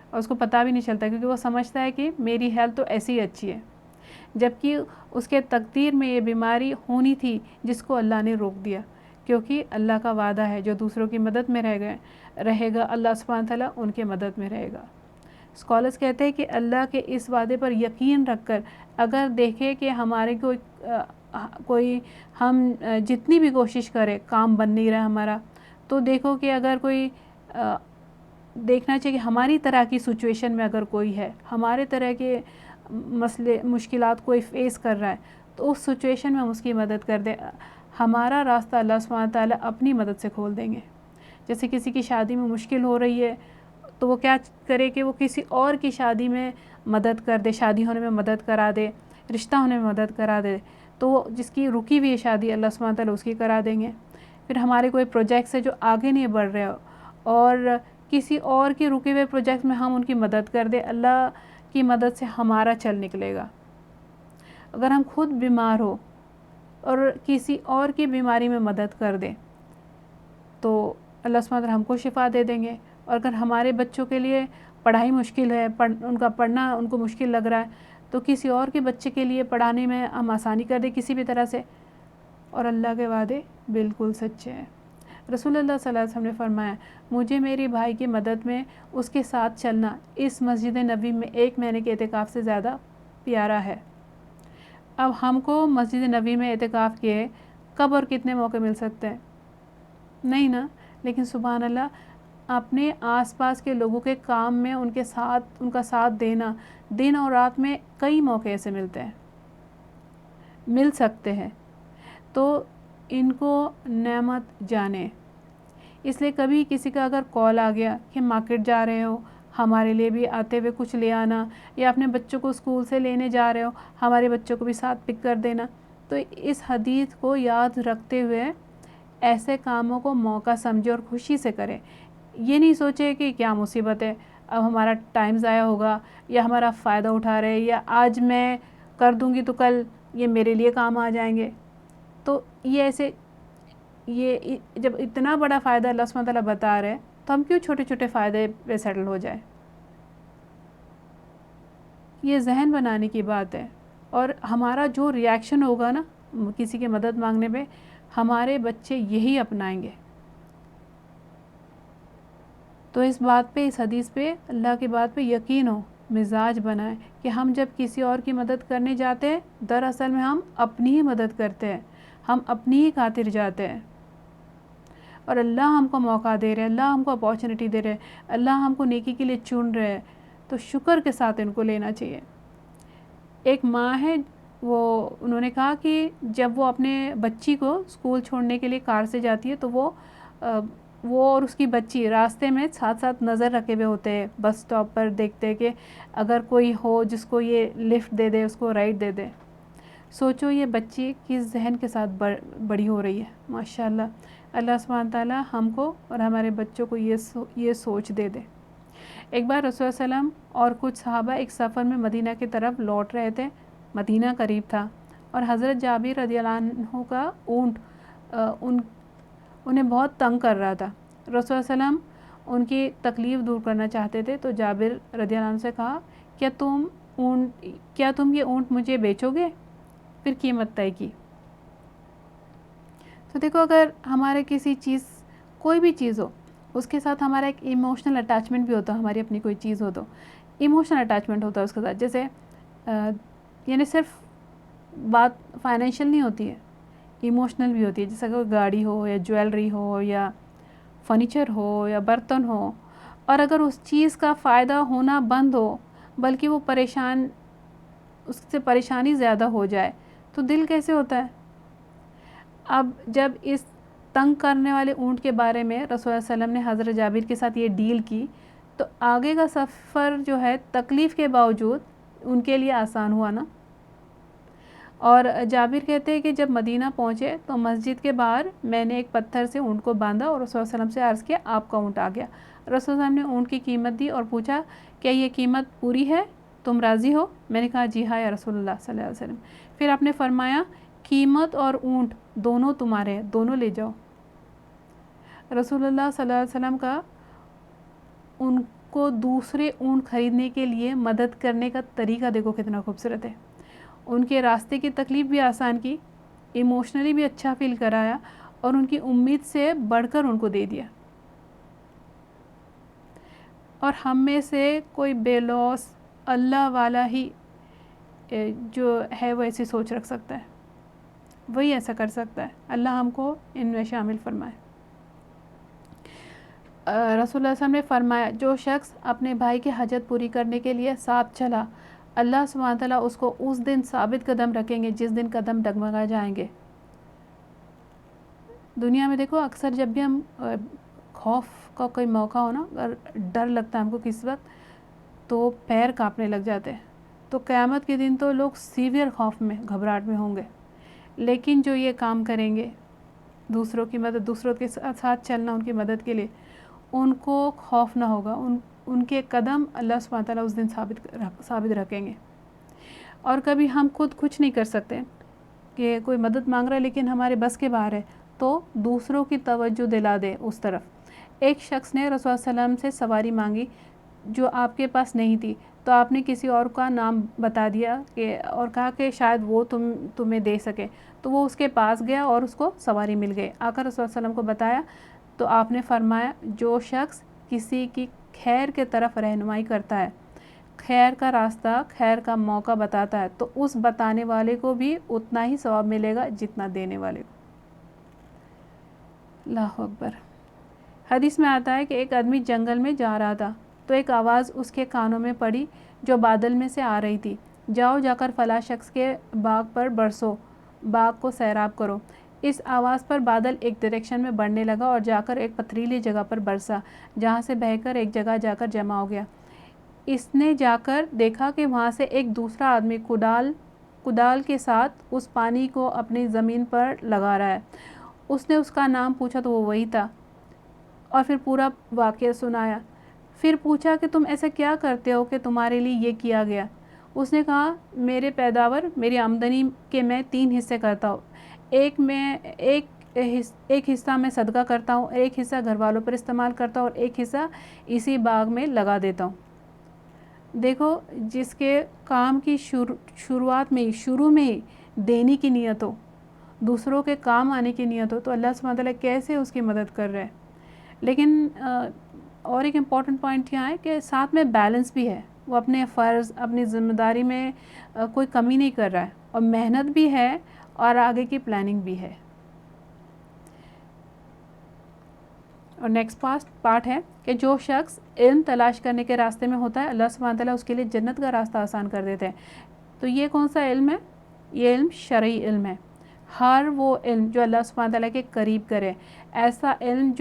اور اس کو پتہ بھی نہیں چلتا کیونکہ وہ سمجھتا ہے کہ میری ہیلتھ تو ایسی ہی اچھی ہے، جبکہ اس کے تقدیر میں یہ بیماری ہونی تھی جس کو اللہ نے روک دیا. کیونکہ اللہ کا وعدہ ہے جو دوسروں کی مدد میں رہے گا اللہ سبحانہ تعالیٰ ان کے مدد میں رہے گا. اسکالرز کہتے ہیں کہ اللہ کے اس وعدے پر یقین رکھ کر اگر دیکھے کہ ہمارے کوئی ہم جتنی بھی کوشش کرے کام بن نہیں رہا ہمارا، تو دیکھو کہ اگر کوئی دیکھنا چاہیے کہ ہماری طرح کی سچویشن میں اگر کوئی ہے، ہمارے طرح کے مسئلے مشکلات کوئی فیس کر رہا ہے، تو اس سچویشن میں ہم اس کی مدد کر دیں. ہمارا راستہ اللہ سبحانہ تعالیٰ اپنی مدد سے کھول دیں گے. جیسے کسی کی شادی میں مشکل ہو رہی ہے تو وہ کیا کرے کہ وہ کسی اور کی شادی میں مدد کر دے، شادی ہونے میں مدد کرا دے، رشتہ ہونے میں مدد کرا دے، تو جس کی رکی ہوئی شادی اللہ سبحانہ تعالیٰ اس کی کرا دیں گے. پھر ہمارے کوئی پروجیکٹس ہے جو آگے نہیں بڑھ رہے ہو اور کسی اور کے رکے ہوئے پروجیکٹ میں ہم ان کی مدد کر دیں، اللہ کی مدد سے ہمارا چل نکلے گا. اگر ہم خود بیمار ہو اور کسی اور کی بیماری میں مدد کر دیں تو اللہ سبحانہ تعالیٰ ہم کو شفا دے دیں گے. اور اگر ہمارے بچوں کے لیے پڑھائی مشکل ہے، ان کا پڑھنا ان کو مشکل لگ رہا ہے، تو کسی اور کے بچے کے لیے پڑھانے میں ہم آسانی کر دیں کسی بھی طرح سے. اور اللہ کے وعدے بالکل سچے ہیں. رسول اللہ صلی اللہ علیہ وسلم نے فرمایا مجھے میرے بھائی کی مدد میں اس کے ساتھ چلنا اس مسجد نبی میں 1 مہینے کے اعتکاف سے زیادہ پیارا ہے. اب ہم کو مسجد نبی میں اعتکاف کیے کب اور کتنے موقع مل سکتے ہیں؟ نہیں نا. لیکن سبحان اللہ اپنے آس پاس کے لوگوں کے کام میں ان کا ساتھ دینا، دن اور رات میں کئی موقع ایسے مل سکتے ہیں. تو ان کو نعمت جانے. اس لیے کبھی کسی کا اگر کال آ گیا کہ مارکیٹ جا رہے ہو ہمارے لیے بھی آتے ہوئے کچھ لے آنا، یا اپنے بچوں کو اسکول سے لینے جا رہے ہو ہمارے بچوں کو بھی ساتھ پک کر دینا، تو اس حدیث کو یاد رکھتے ہوئے ایسے کاموں کو موقع سمجھے اور خوشی سے کرے. یہ نہیں سوچے کہ کیا مصیبت ہے، اب ہمارا ٹائم ضائع ہوگا، یا ہمارا فائدہ اٹھا رہے، یا آج میں کر دوں گی تو کل یہ میرے لیے کام آ جائیں گے. تو یہ جب اتنا بڑا فائدہ اللہ سبحانہ تعالیٰ بتا رہے تو ہم کیوں چھوٹے چھوٹے فائدے پہ سیٹل ہو جائیں؟ یہ ذہن بنانے کی بات ہے. اور ہمارا جو ریاکشن ہوگا نا کسی کی مدد مانگنے پہ ہمارے بچے یہی اپنائیں گے. تو اس بات پہ، اس حدیث پہ، اللہ کی بات پہ یقین ہو، مزاج بنائیں کہ ہم جب کسی اور کی مدد کرنے جاتے ہیں دراصل میں ہم اپنی ہی مدد کرتے ہیں، ہم اپنی ہی خاطر جاتے ہیں. اور اللہ ہم کو موقع دے رہے، اللہ ہم کو اپارچونیٹی دے رہے، اللہ ہم کو نیکی کے لیے چن رہے، تو شکر کے ساتھ ان کو لینا چاہیے. ایک ماں ہے، انہوں نے کہا کہ جب وہ اپنے بچی کو اسکول چھوڑنے کے لیے کار سے جاتی ہے تو وہ اور اس کی بچی راستے میں ساتھ ساتھ نظر رکھے ہوئے ہوتے ہیں، بس سٹاپ پر دیکھتے ہیں کہ اگر کوئی ہو جس کو یہ لفٹ دے دے، اس کو رائڈ دے دے. سوچو یہ بچی کس ذہن کے ساتھ بڑی ہو رہی ہے. ماشاءاللہ، اللہ سبحانہ تعالیٰ ہم کو اور ہمارے بچوں کو یہ سوچ دے دے. ایک بار رسول صلی اللہ علیہ وسلم اور کچھ صحابہ ایک سفر میں مدینہ کی طرف لوٹ رہے تھے. مدینہ قریب تھا اور حضرت جابر رضی اللہ عنہ کا اونٹ انہیں بہت تنگ کر رہا تھا. رسول صلی اللہ علیہ وسلم ان کی تکلیف دور کرنا چاہتے تھے تو جابر رضی اللہ عنہ سے کہا کیا تم یہ اونٹ مجھے بیچو گے؟ پھر قیمت طے کی. تو دیکھو، اگر ہمارے کسی چیز، کوئی بھی چیز ہو، اس کے ساتھ ہمارا ایک ایموشنل اٹیچمنٹ بھی ہوتا ہے. ہماری اپنی کوئی چیز ہو تو ایموشنل اٹیچمنٹ ہوتا ہے اس کے ساتھ. جیسے یعنی صرف بات فائنینشیل نہیں ہوتی ہے، ایموشنل بھی ہوتی ہے. جیسے کوئی گاڑی ہو یا جویلری ہو یا فرنیچر ہو یا برتن ہو، اور اگر اس چیز کا فائدہ ہونا بند ہو بلکہ وہ اس سے پریشانی زیادہ ہو جائے تو دل کیسے ہوتا ہے؟ اب جب اس تنگ کرنے والے اونٹ کے بارے میں رسول اللہ صلی اللہ علیہ وسلم نے حضرت جابر کے ساتھ یہ ڈیل کی تو آگے کا سفر جو ہے تکلیف کے باوجود ان کے لیے آسان ہوا نا. اور جابر کہتے ہیں کہ جب مدینہ پہنچے تو مسجد کے باہر میں نے ایک پتھر سے اونٹ کو باندھا اور رسول اللہ علیہ وسلم سے عرض کیا آپ کا اونٹ آ گیا. رسول اللہ علیہ وسلم نے اونٹ کی قیمت دی اور پوچھا کیا یہ قیمت پوری ہے، تم راضی ہو؟ میں نے کہا جی ہاں یا رسول اللہ صلی اللہ علیہ وسلم. پھر آپ نے فرمایا قیمت اور اونٹ دونوں تمہارے ہیں، دونوں لے جاؤ. رسول اللہ صلی اللہ علیہ وسلم کا ان کو دوسرے اونٹ خریدنے کے لیے مدد کرنے کا طریقہ دیکھو کتنا خوبصورت ہے. ان کے راستے کی تکلیف بھی آسان کی، ایموشنلی بھی اچھا فیل کرایا اور ان کی امید سے بڑھ کر ان کو دے دیا. اور ہم میں سے کوئی بے لوث اللہ والا ہی جو ہے وہ ایسی سوچ رکھ سکتا ہے، وہی ایسا کر سکتا ہے. اللہ ہم کو ان میں شامل فرمائے. رسول اللہ صلی اللہ علیہ وسلم نے فرمایا جو شخص اپنے بھائی کی حاجت پوری کرنے کے لیے ساتھ چلا، اللہ سبحانہ تعالیٰ اس کو اس دن ثابت قدم رکھیں گے جس دن قدم ڈگمگا جائیں گے. دنیا میں دیکھو اکثر جب بھی ہم خوف کا کوئی موقع ہو نا، اگر ڈر لگتا ہے ہم کو کس وقت تو پیر کانپنے لگ جاتے ہیں. تو قیامت کے دن تو لوگ سیویئر خوف میں، گھبراہٹ میں ہوں گے. لیکن جو یہ کام کریں گے، دوسروں کی مدد، دوسروں کے ساتھ چلنا ان کی مدد کے لیے، ان کو خوف نہ ہوگا. ان کے قدم اللہ سبحانہ تعالیٰ اس دن ثابت رکھیں گے. اور کبھی ہم خود کچھ نہیں کر سکتے کہ کوئی مدد مانگ رہا ہے لیکن ہمارے بس کے باہر ہے تو دوسروں کی توجہ دلا دے اس طرف. ایک شخص نے رسول اللہ صلی اللہ علیہ وسلم سے سواری مانگی جو آپ کے پاس نہیں تھی تو آپ نے کسی اور کا نام بتا دیا اور کہا کہ شاید وہ تمہیں دے سکے. تو وہ اس کے پاس گیا اور اس کو سواری مل گئی. آ کر رسول اللہ علیہ وسلم کو بتایا تو آپ نے فرمایا جو شخص کسی کی خیر کے طرف رہنمائی کرتا ہے، خیر کا راستہ، خیر کا موقع بتاتا ہے تو اس بتانے والے کو بھی اتنا ہی ثواب ملے گا جتنا دینے والے کو. اللہ اکبر. حدیث میں آتا ہے کہ ایک آدمی جنگل میں جا رہا تھا تو ایک آواز اس کے کانوں میں پڑی جو بادل میں سے آ رہی تھی، جاؤ جا کر فلاں شخص کے باغ پر برسو، باغ کو سیراب کرو. اس آواز پر بادل ایک ڈائریکشن میں بڑھنے لگا اور جا کر ایک پتھریلی جگہ پر برسا جہاں سے بہہ کر ایک جگہ جا کر جمع ہو گیا. اس نے جا کر دیکھا کہ وہاں سے ایک دوسرا آدمی کدال کے ساتھ اس پانی کو اپنی زمین پر لگا رہا ہے. اس نے اس کا نام پوچھا تو وہ وہی تھا اور پھر پورا واقعہ سنایا. پھر پوچھا کہ تم ایسا کیا کرتے ہو کہ تمہارے لیے یہ کیا گیا؟ اس نے کہا میرے پیداوار، میری آمدنی کے میں 3 حصے کرتا ہوں. ایک حصہ میں صدقہ کرتا ہوں، ایک حصہ گھر والوں پر استعمال کرتا ہوں اور ایک حصہ اسی باغ میں لگا دیتا ہوں. دیکھو جس کے کام کی شروع میں ہی دینے کی نیت ہو دوسروں کے کام آنے کی نیت ہو تو اللہ سبحانہ تعالیٰ کیسے اس کی مدد کر رہے ہیں۔ لیکن اور ایک امپورٹنٹ پوائنٹ یہاں ہے کہ ساتھ میں بیلنس بھی ہے، وہ اپنے فرض اپنی ذمہ داری میں کوئی کمی نہیں کر رہا ہے، اور محنت بھی ہے اور آگے کی پلاننگ بھی ہے۔ اور نیکسٹ پارٹ ہے کہ جو شخص علم تلاش کرنے کے راستے میں ہوتا ہے اللہ سبحانہ تعالیٰ اس کے لیے جنت کا راستہ آسان کر دیتے ہیں۔ تو یہ کون سا علم ہے؟ یہ علم شرعی علم ہے۔ ہر وہ علم جو اللہ سبحانہ تعالیٰ کے قریب کرے، ایسا علم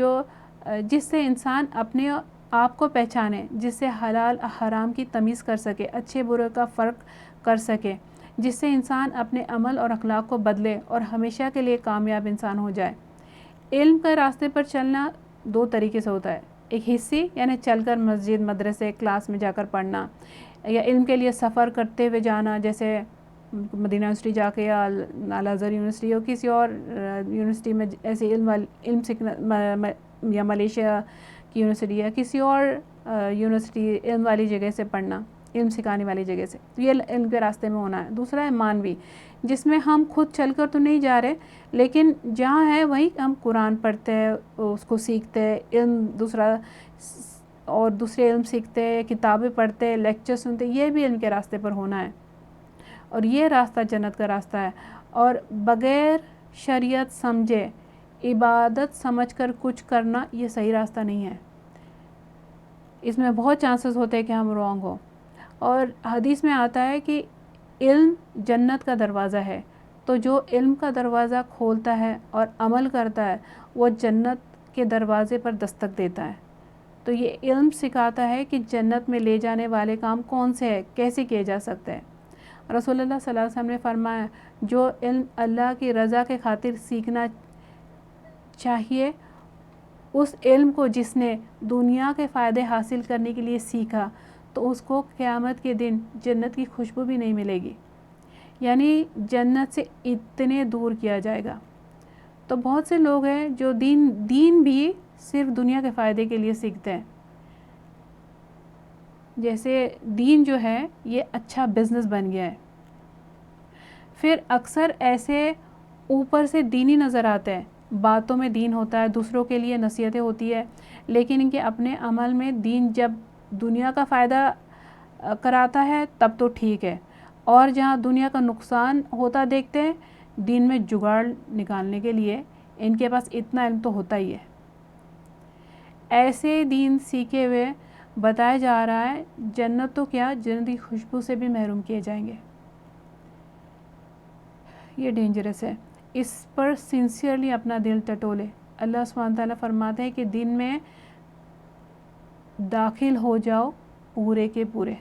جس سے انسان اپنے آپ کو پہچانے، جس سے حلال حرام کی تمیز کر سکے، اچھے برے کا فرق کر سکے، جس سے انسان اپنے عمل اور اخلاق کو بدلے اور ہمیشہ کے لیے کامیاب انسان ہو جائے۔ علم کے راستے پر چلنا دو طریقے سے ہوتا ہے، ایک حصی یعنی چل کر مسجد مدرسے کلاس میں جا کر پڑھنا، یا علم کے لیے سفر کرتے ہوئے جانا، جیسے مدینہ یونیورسٹی جا کے یا الازہر یونیورسٹی یا کسی اور یونیورسٹی میں ایسے علم سیکھنا، یا ملیشیا کی یونیورسٹی یا کسی اور یونیورسٹی علم والی جگہ سے پڑھنا، علم سکھانے والی جگہ سے، تو یہ علم کے راستے میں ہونا ہے۔ دوسرا ہے مانوی، جس میں ہم خود چل کر تو نہیں جا رہے، لیکن جہاں ہے وہیں ہم قرآن پڑھتے ہیں، اس کو سیکھتے ہیں، علم دوسرے علم سیکھتے ہیں، کتابیں پڑھتے ہیں، لیکچر سنتے ہیں، یہ بھی علم کے راستے پر ہونا ہے، اور یہ راستہ جنت کا راستہ ہے۔ اور بغیر شریعت سمجھے عبادت سمجھ کر کچھ کرنا یہ صحیح راستہ نہیں ہے، اس میں بہت چانسز ہوتے ہیں کہ ہم رونگ ہو۔ اور حدیث میں آتا ہے کہ علم جنت کا دروازہ ہے، تو جو علم کا دروازہ کھولتا ہے اور عمل کرتا ہے وہ جنت کے دروازے پر دستک دیتا ہے۔ تو یہ علم سکھاتا ہے کہ جنت میں لے جانے والے کام کون سے ہیں، کیسے کیے جا سکتے ہیں۔ رسول اللہ صلی اللہ علیہ وسلم نے فرمایا، جو علم اللہ کی رضا کے خاطر سیکھنا چاہیے، اس علم کو جس نے دنیا کے فائدے حاصل کرنے کے لیے سیکھا تو اس کو قیامت کے دن جنت کی خوشبو بھی نہیں ملے گی، یعنی جنت سے اتنے دور کیا جائے گا۔ تو بہت سے لوگ ہیں جو دین بھی صرف دنیا کے فائدے کے لیے سیکھتے ہیں، جیسے دین جو ہے یہ اچھا بزنس بن گیا ہے۔ پھر اکثر ایسے اوپر سے دینی نظر آتے ہیں، باتوں میں دین ہوتا ہے، دوسروں کے لیے نصیحتیں ہوتی ہے، لیکن ان کے اپنے عمل میں دین جب دنیا کا فائدہ کراتا ہے تب تو ٹھیک ہے، اور جہاں دنیا کا نقصان ہوتا دیکھتے ہیں، دین میں جگاڑ نکالنے کے لیے ان کے پاس اتنا علم تو ہوتا ہی ہے۔ ایسے دین سیکھے ہوئے بتایا جا رہا ہے جنت تو کیا، جنت کی خوشبو سے بھی محروم کیے جائیں گے۔ یہ ڈینجرس ہے، اس پر سنسیئرلی اپنا دل ٹٹولے۔ اللہ سبحانہ تعالیٰ فرماتے ہیں کہ دین میں داخل ہو جاؤ پورے کے پورے۔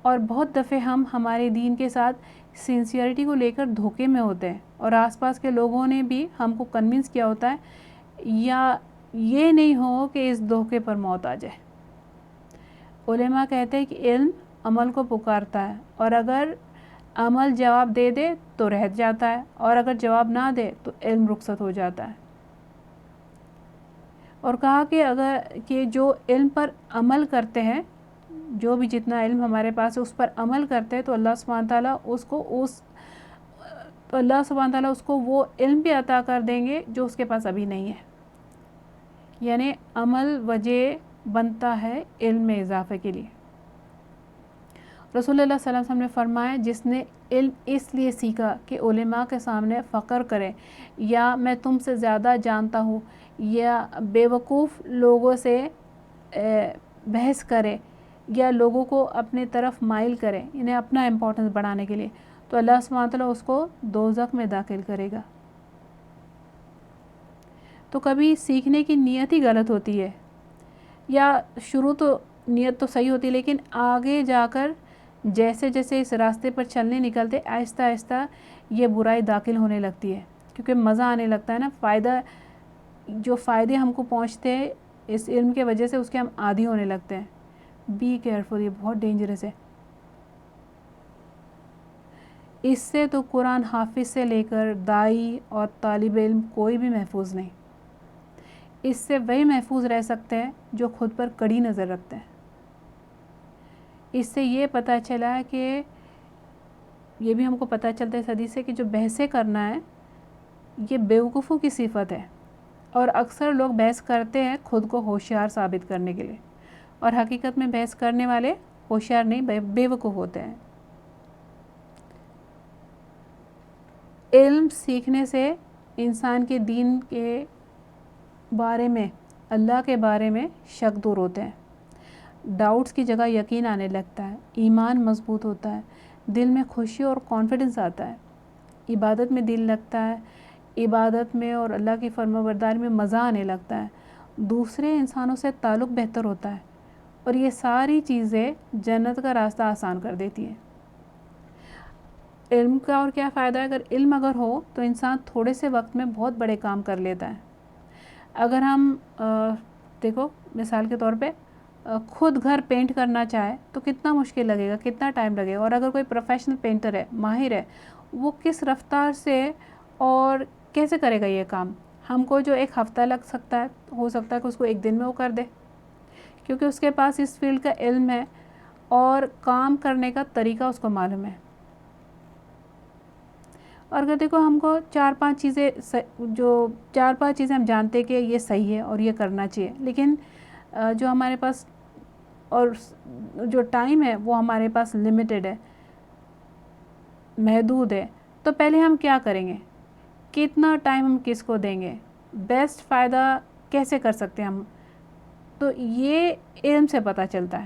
اور بہت دفعے ہم ہمارے دین کے ساتھ سنسیئرٹی کو لے کر دھوکے میں ہوتے ہیں، اور آس پاس کے لوگوں نے بھی ہم کو کنونس کیا ہوتا ہے، یا یہ نہیں ہو کہ اس دھوکے پر موت آ جائے۔ علماء کہتے ہیں کہ علم عمل کو پکارتا ہے، اور اگر عمل جواب دے دے تو رہ جاتا ہے، اور اگر جواب نہ دے تو علم رخصت ہو جاتا ہے۔ اور کہا کہ جو علم پر عمل کرتے ہیں، جو بھی جتنا علم ہمارے پاس ہے اس پر عمل کرتے ہیں، تو اللہ سبحانہ تعالیٰ اس کو وہ علم بھی عطا کر دیں گے جو اس کے پاس ابھی نہیں ہے۔ یعنی عمل وجہ بنتا ہے علم میں اضافے کے لیے۔ رسول اللہ صلی اللہ علیہ وسلم نے فرمایا، جس نے علم اس لیے سیکھا کہ علماء کے سامنے فخر کرے، یا میں تم سے زیادہ جانتا ہوں، یا بے وقوف لوگوں سے بحث کرے، یا لوگوں کو اپنے طرف مائل کرے، انہیں اپنا امپورٹنس بڑھانے کے لیے، تو اللہ سبحانہ تعالیٰ اس کو دوزخ میں داخل کرے گا۔ تو کبھی سیکھنے کی نیت ہی غلط ہوتی ہے، یا شروع تو نیت تو صحیح ہوتی ہے، لیکن آگے جا کر جیسے جیسے اس راستے پر چلنے نکلتے آہستہ آہستہ یہ برائی داخل ہونے لگتی ہے، کیونکہ مزہ آنے لگتا ہے نا، جو فائدے ہم کو پہنچتے ہیں اس علم کے وجہ سے اس کے ہم عادی ہونے لگتے ہیں۔ بی کیئرفل، یہ بہت ڈینجرس ہے۔ اس سے تو قرآن حافظ سے لے کر داعی اور طالب علم کوئی بھی محفوظ نہیں۔ اس سے وہی محفوظ رہ سکتے ہیں جو خود پر کڑی نظر رکھتے ہیں۔ اس سے یہ پتہ چلا ہے کہ یہ بھی ہم کو پتہ چلتا ہے اس حدیث سے کہ جو بحثیں کرنا ہے یہ بیوقوفوں کی صفت ہے، اور اکثر لوگ بحث کرتے ہیں خود کو ہوشیار ثابت کرنے کے لیے، اور حقیقت میں بحث کرنے والے ہوشیار نہیں بیوقوف ہوتے ہیں۔ علم سیکھنے سے انسان کے دین کے بارے میں، اللہ کے بارے میں شک دور ہوتے ہیں، ڈاؤٹس کی جگہ یقین آنے لگتا ہے، ایمان مضبوط ہوتا ہے، دل میں خوشی اور کانفیڈنس آتا ہے، عبادت میں دل لگتا ہے، عبادت میں اور اللہ کی فرمانبرداری میں مزہ آنے لگتا ہے، دوسرے انسانوں سے تعلق بہتر ہوتا ہے، اور یہ ساری چیزیں جنت کا راستہ آسان کر دیتی ہیں۔ علم کا اور کیا فائدہ ہے؟ اگر علم ہو تو انسان تھوڑے سے وقت میں بہت بڑے کام کر لیتا ہے۔ اگر ہم دیکھو مثال کے طور پہ خود گھر پینٹ کرنا چاہے تو کتنا مشکل لگے گا، کتنا ٹائم لگے گا، اور اگر کوئی پروفیشنل پینٹر ہے، ماہر ہے، وہ کس رفتار سے اور کیسے کرے گا یہ کام؟ ہم کو جو ایک ہفتہ لگ سکتا ہے، ہو سکتا ہے کہ اس کو ایک دن میں وہ کر دے، کیونکہ اس کے پاس اس فیلڈ کا علم ہے اور کام کرنے کا طریقہ اس کو معلوم ہے۔ اور اگر دیکھو ہم کو چار پانچ چیزیں ہم جانتے کہ یہ صحیح ہے اور یہ کرنا چاہیے، لیکن جو ہمارے پاس اور جو ٹائم ہے وہ ہمارے پاس لمیٹڈ ہے، محدود ہے، تو پہلے ہم کیا کریں گے؟ کتنا ٹائم ہم کس کو دیں گے؟ بیسٹ فائدہ کیسے کر سکتے ہیں ہم؟ تو یہ علم سے پتہ چلتا ہے۔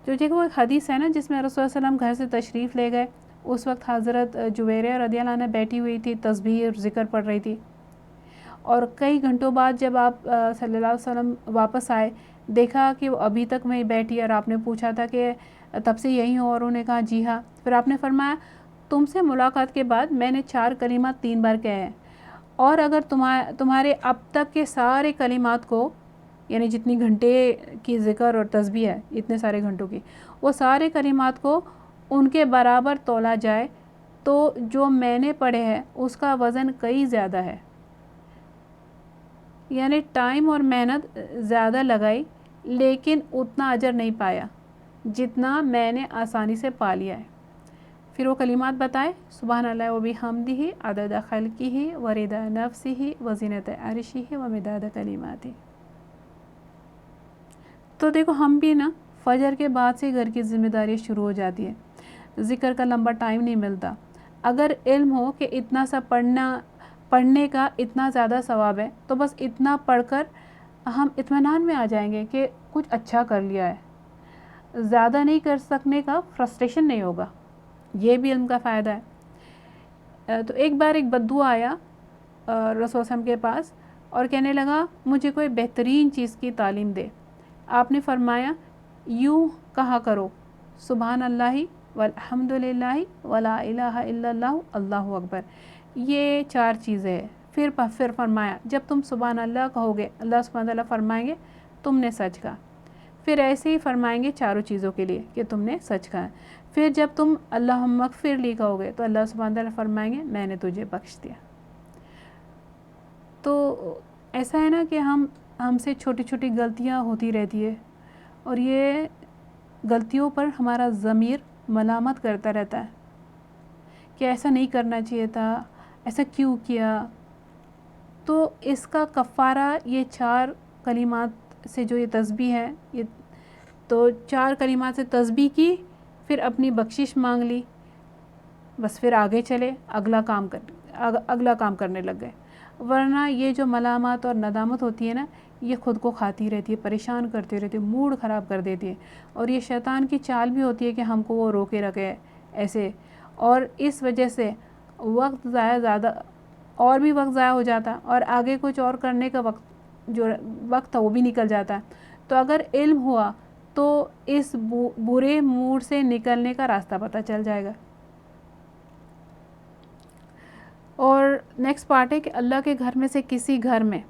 جو دیکھو ایک حدیث ہے نا جس میں رسول صلی اللہ علیہ وسلم گھر سے تشریف لے گئے، اس وقت حضرت جویریہ رضی اللہ عنہ بیٹھی ہوئی تھی، تسبیح اور ذکر پڑھ رہی تھی، اور کئی گھنٹوں بعد جب آپ صلی اللہ علیہ وسلم واپس آئے، دیکھا کہ وہ ابھی تک وہیں بیٹھی، اور آپ نے پوچھا تھا کہ تب سے یہی ہو، اور انہوں نے کہا جی ہاں۔ پھر آپ نے فرمایا تم سے ملاقات کے بعد میں نے 4 کلمات 3 بار کہے ہیں، اور اگر تمہارے اب تک کے سارے کلمات کو، یعنی جتنی گھنٹے کی ذکر اور تسبیح ہے، اتنے سارے گھنٹوں کی، وہ سارے کلمات کو ان کے برابر تولا جائے تو جو میں نے پڑھے ہیں اس کا وزن کئی زیادہ ہے، یعنی ٹائم اور محنت زیادہ لگائی لیکن اتنا اجر نہیں پایا جتنا میں نے آسانی سے پا لیا ہے۔ پھر وہ کلمات بتائے، سبحان اللہ و بحمدہ عدد خلقہ و رضا نفسہ و زینت عرشہ و مداد کلماتہ۔ تو دیکھو ہم بھی نا فجر کے بعد سے گھر کی ذمہ داری شروع ہو جاتی ہے، ذکر کا لمبا ٹائم نہیں ملتا۔ اگر علم ہو کہ اتنا سا پڑھنے کا اتنا زیادہ ثواب ہے تو بس اتنا پڑھ کر ہم اطمینان میں آ جائیں گے کہ کچھ اچھا کر لیا ہے، زیادہ نہیں کر سکنے کا فرسٹریشن نہیں ہوگا، یہ بھی علم کا فائدہ ہے۔ تو ایک بار ایک بدو آیا رسول صلی اللہ علیہ وسلم کے پاس اور کہنے لگا مجھے کوئی بہترین چیز کی تعلیم دے۔ آپ نے فرمایا یوں کہا کرو، سبحان اللہ والحمد للہ ولا الہ الا اللہ اللہ اکبر، یہ 4 چیزیں ہیں۔ پھر فرمایا جب تم سبحان اللہ کہو گے اللہ سبحانہ تعالیٰ فرمائیں گے تم نے سچ کہا، پھر ایسے ہی فرمائیں گے چاروں چیزوں کے لیے کہ تم نے سچ کہا، پھر جب تم اللہم اغفر لی کہو گے تو اللہ سبحانہ تعالیٰ فرمائیں گے میں نے تجھے بخش دیا۔ تو ایسا ہے نا کہ ہم سے چھوٹی چھوٹی غلطیاں ہوتی رہتی ہے، اور یہ غلطیوں پر ہمارا ضمیر ملامت کرتا رہتا ہے کہ ایسا نہیں کرنا چاہیے تھا، ایسا کیوں کیا۔ تو اس کا کفارہ یہ 4 کلمات سے جو یہ تسبیح ہے، یہ تو 4 کلمات سے تسبیح کی، پھر اپنی بخشش مانگ لی، بس پھر آگے چلے اگلا کام کرنے لگ گئے، ورنہ یہ جو ملامت اور ندامت ہوتی ہے نا، یہ خود کو کھاتی رہتی ہے، پریشان کرتی رہتی ہے، موڈ خراب کر دیتی ہے، اور یہ شیطان کی چال بھی ہوتی ہے کہ ہم کو وہ روکے رکھے ایسے، اور اس وجہ سے وقت ضائع ہو جاتا، اور آگے کچھ اور کرنے کا وقت تھا وہ بھی نکل جاتا۔ تو اگر علم ہوا تو اس برے موڈ سے نکلنے کا راستہ پتہ چل جائے گا۔ اور نیکسٹ پارٹ ہے کہ اللہ کے گھر میں سے کسی گھر میں،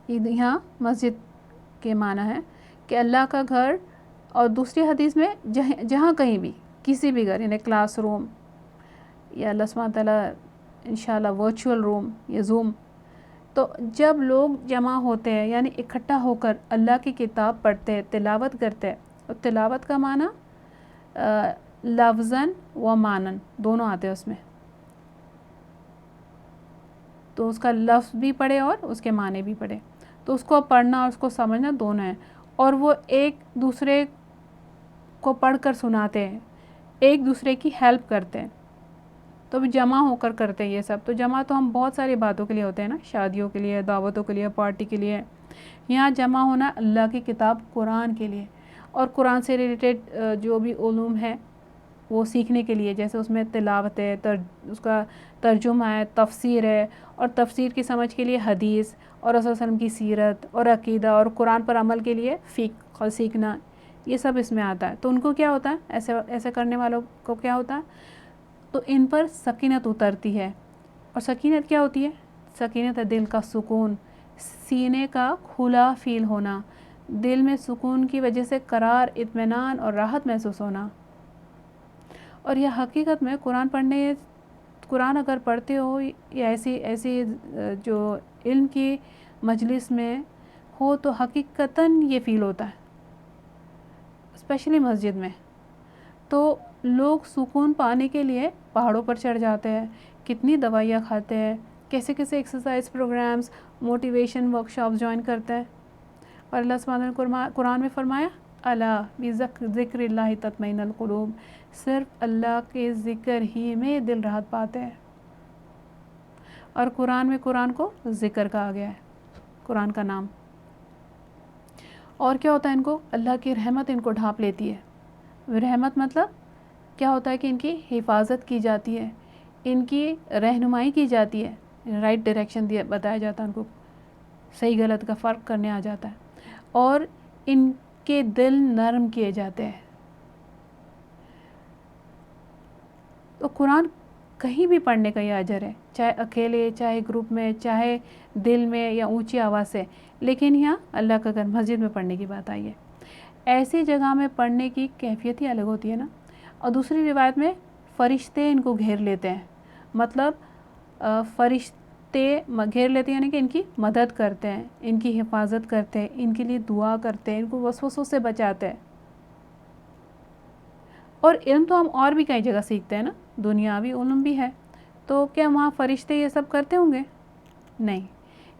یہاں مسجد کے معنی ہے کہ اللہ کا گھر، اور دوسری حدیث میں جہاں کہیں بھی کسی بھی گھر، یعنی کلاس روم یا اللہ سبحانہ تعالیٰ انشاءاللہ ورچوئل روم یا زوم، تو جب لوگ جمع ہوتے ہیں یعنی اکٹھا ہو کر اللہ کی کتاب پڑھتے ہیں، تلاوت کرتے ہیں، اور تلاوت کا معنی لفظاً و معناً دونوں آتے ہیں اس میں، تو اس کا لفظ بھی پڑھے اور اس کے معنی بھی پڑھے، تو اس کو پڑھنا اور اس کو سمجھنا دونوں ہیں، اور وہ ایک دوسرے کو پڑھ کر سناتے ہیں، ایک دوسرے کی ہیلپ کرتے ہیں، تو بھی جمع ہو کر کرتے ہیں یہ سب. تو جمع تو ہم بہت ساری باتوں کے لیے ہوتے ہیں نا، شادیوں کے لیے، دعوتوں کے لیے، پارٹی کے لیے. یہاں جمع ہونا اللہ کی کتاب قرآن کے لیے، اور قرآن سے ریلیٹڈ جو بھی علوم ہے وہ سیکھنے کے لیے، جیسے اس میں تلاوت ہے، اس کا ترجمہ ہے، تفسیر ہے، اور تفسیر کی سمجھ کے لیے حدیث اور رسول صلی اللہ علیہ وسلم کی سیرت اور عقیدہ، اور قرآن پر عمل کے لیے فقہ سیکھنا، یہ سب اس میں آتا ہے. تو ان کو کیا ہوتا ہے، ایسے کرنے والوں کو کیا ہوتا ہے، تو ان پر سکینت اترتی ہے. اور سکینت کیا ہوتی ہے؟ سکینت ہے دل کا سکون، سینے کا کھلا فیل ہونا، دل میں سکون کی وجہ سے قرار، اطمینان اور راحت محسوس ہونا. اور یہ حقیقت میں قرآن اگر پڑھتے ہو یا ایسی جو علم کی مجلس میں ہو تو حقیقتاً یہ فیل ہوتا ہے، اسپیشلی مسجد میں. تو لوگ سکون پانے کے لیے پہاڑوں پر چڑھ جاتے ہیں، کتنی دوائیاں کھاتے ہیں، کیسے exercise programs, motivation workshops join کرتے ہیں. اور اللہ سبحانہ نے قرآن میں فرمایا الا بذکر اللہ تطمئن القلوب، صرف اللہ کے ذکر ہی میں دل راحت پاتے ہیں. اور قرآن میں قرآن کو ذکر کہا گیا ہے، قرآن کا نام. اور کیا ہوتا ہے، ان کو اللہ کی رحمت ان کو ڈھانپ لیتی ہے. رحمت مطلب کیا ہوتا ہے کہ ان کی حفاظت کی جاتی ہے، ان کی رہنمائی کی جاتی ہے، رائٹ ڈائریکشن بتایا جاتا ہے، ان کو صحیح غلط کا فرق کرنے آ جاتا ہے، اور ان کے دل نرم کیے جاتے ہیں. تو قرآن کہیں بھی پڑھنے کا یہ اجر ہے، چاہے اکیلے، چاہے گروپ میں، چاہے دل میں یا اونچی آواز سے. لیکن یہاں اللہ کا گھر مسجد میں پڑھنے کی بات آئی ہے، ایسی جگہ میں پڑھنے کی کیفیت ہی الگ ہوتی ہے نا. اور دوسری روایت میں فرشتے ان کو گھیر لیتے ہیں، مطلب فرشتے گھیر لیتے ہیں، یعنی کہ ان کی مدد کرتے ہیں، ان کی حفاظت کرتے ہیں، ان کے لیے دعا کرتے ہیں، ان کو وسوسوں سے بچاتے ہیں. اور علم تو ہم اور بھی کئی جگہ سیکھتے ہیں نا، دنیاوی علم بھی ہے، تو کیا وہاں فرشتے یہ سب کرتے ہوں گے؟ نہیں،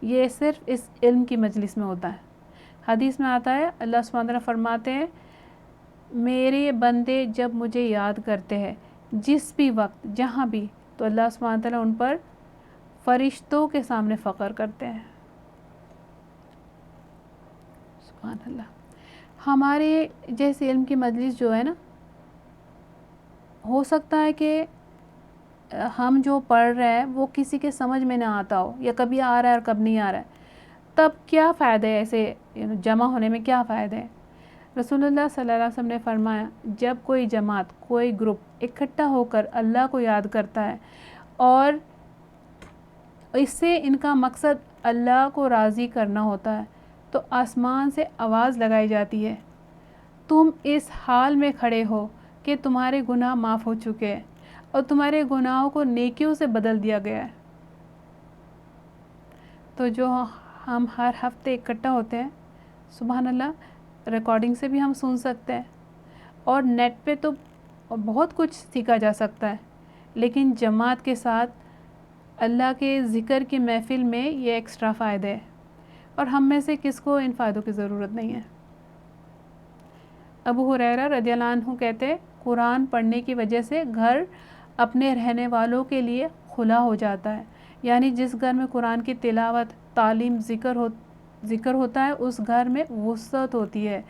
یہ صرف اس علم کی مجلس میں ہوتا ہے. حدیث میں آتا ہے اللہ سبحانہ وتعالیٰ فرماتے ہیں میرے بندے جب مجھے یاد کرتے ہیں جس بھی وقت جہاں بھی، تو اللہ سبحانہ وتعالیٰ ان پر فرشتوں کے سامنے فخر کرتے ہیں. سبحان اللہ. ہمارے جیسے علم کی مجلس جو ہے نا، ہو سکتا ہے کہ ہم جو پڑھ رہے ہیں وہ کسی کے سمجھ میں نہ آتا ہو، یا کبھی آ رہا ہے اور کب نہیں آ رہا ہے، تب کیا فائدہ ہے ایسے جمع ہونے میں، کیا فائدہ ہے؟ رسول اللہ صلی اللہ علیہ وسلم نے فرمایا جب کوئی جماعت، کوئی گروپ اکٹھا ہو کر اللہ کو یاد کرتا ہے اور اس سے ان کا مقصد اللہ کو راضی کرنا ہوتا ہے، تو آسمان سے آواز لگائی جاتی ہے تم اس حال میں کھڑے ہو کہ تمہارے گناہ معاف ہو چکے ہیں اور تمہارے گناہوں کو نیکیوں سے بدل دیا گیا ہے. تو جو ہم ہر ہفتے اکٹھا ہوتے ہیں، سبحان اللہ، ریکارڈنگ سے بھی ہم سن سکتے ہیں، اور نیٹ پہ تو بہت کچھ سیکھا جا سکتا ہے، لیکن جماعت کے ساتھ اللہ کے ذکر کی محفل میں یہ ایکسٹرا فائدہ ہے، اور ہم میں سے کس کو ان فائدوں کی ضرورت نہیں ہے. ابو ہریرہ رضی اللہ عنہ کہتے قرآن پڑھنے کی وجہ سے گھر اپنے رہنے والوں کے لیے کھلا ہو جاتا ہے، یعنی جس گھر میں قرآن کی تلاوت، تعلیم، ذکر ہوتا ہے اس گھر میں وسعت ہوتی ہے،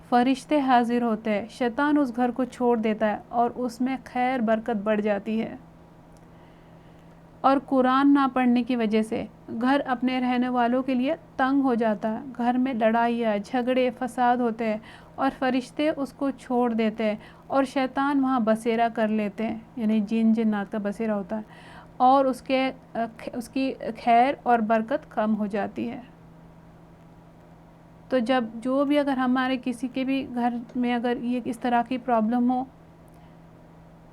فرشتے حاضر ہوتے ہیں، شیطان اس گھر کو چھوڑ دیتا ہے اور اس میں خیر برکت بڑھ جاتی ہے. اور قرآن نہ پڑھنے کی وجہ سے گھر اپنے رہنے والوں کے لیے تنگ ہو جاتا ہے، گھر میں لڑائیاں، جھگڑے، فساد ہوتے ہیں، اور فرشتے اس کو چھوڑ دیتے ہیں اور شیطان وہاں بسیرا کر لیتے ہیں، یعنی جنات کا بسیرا ہوتا ہے، اور اس کی خیر اور برکت کم ہو جاتی ہے. تو جو بھی اگر ہمارے کسی کے بھی گھر میں اگر یہ اس طرح کی پرابلم ہو،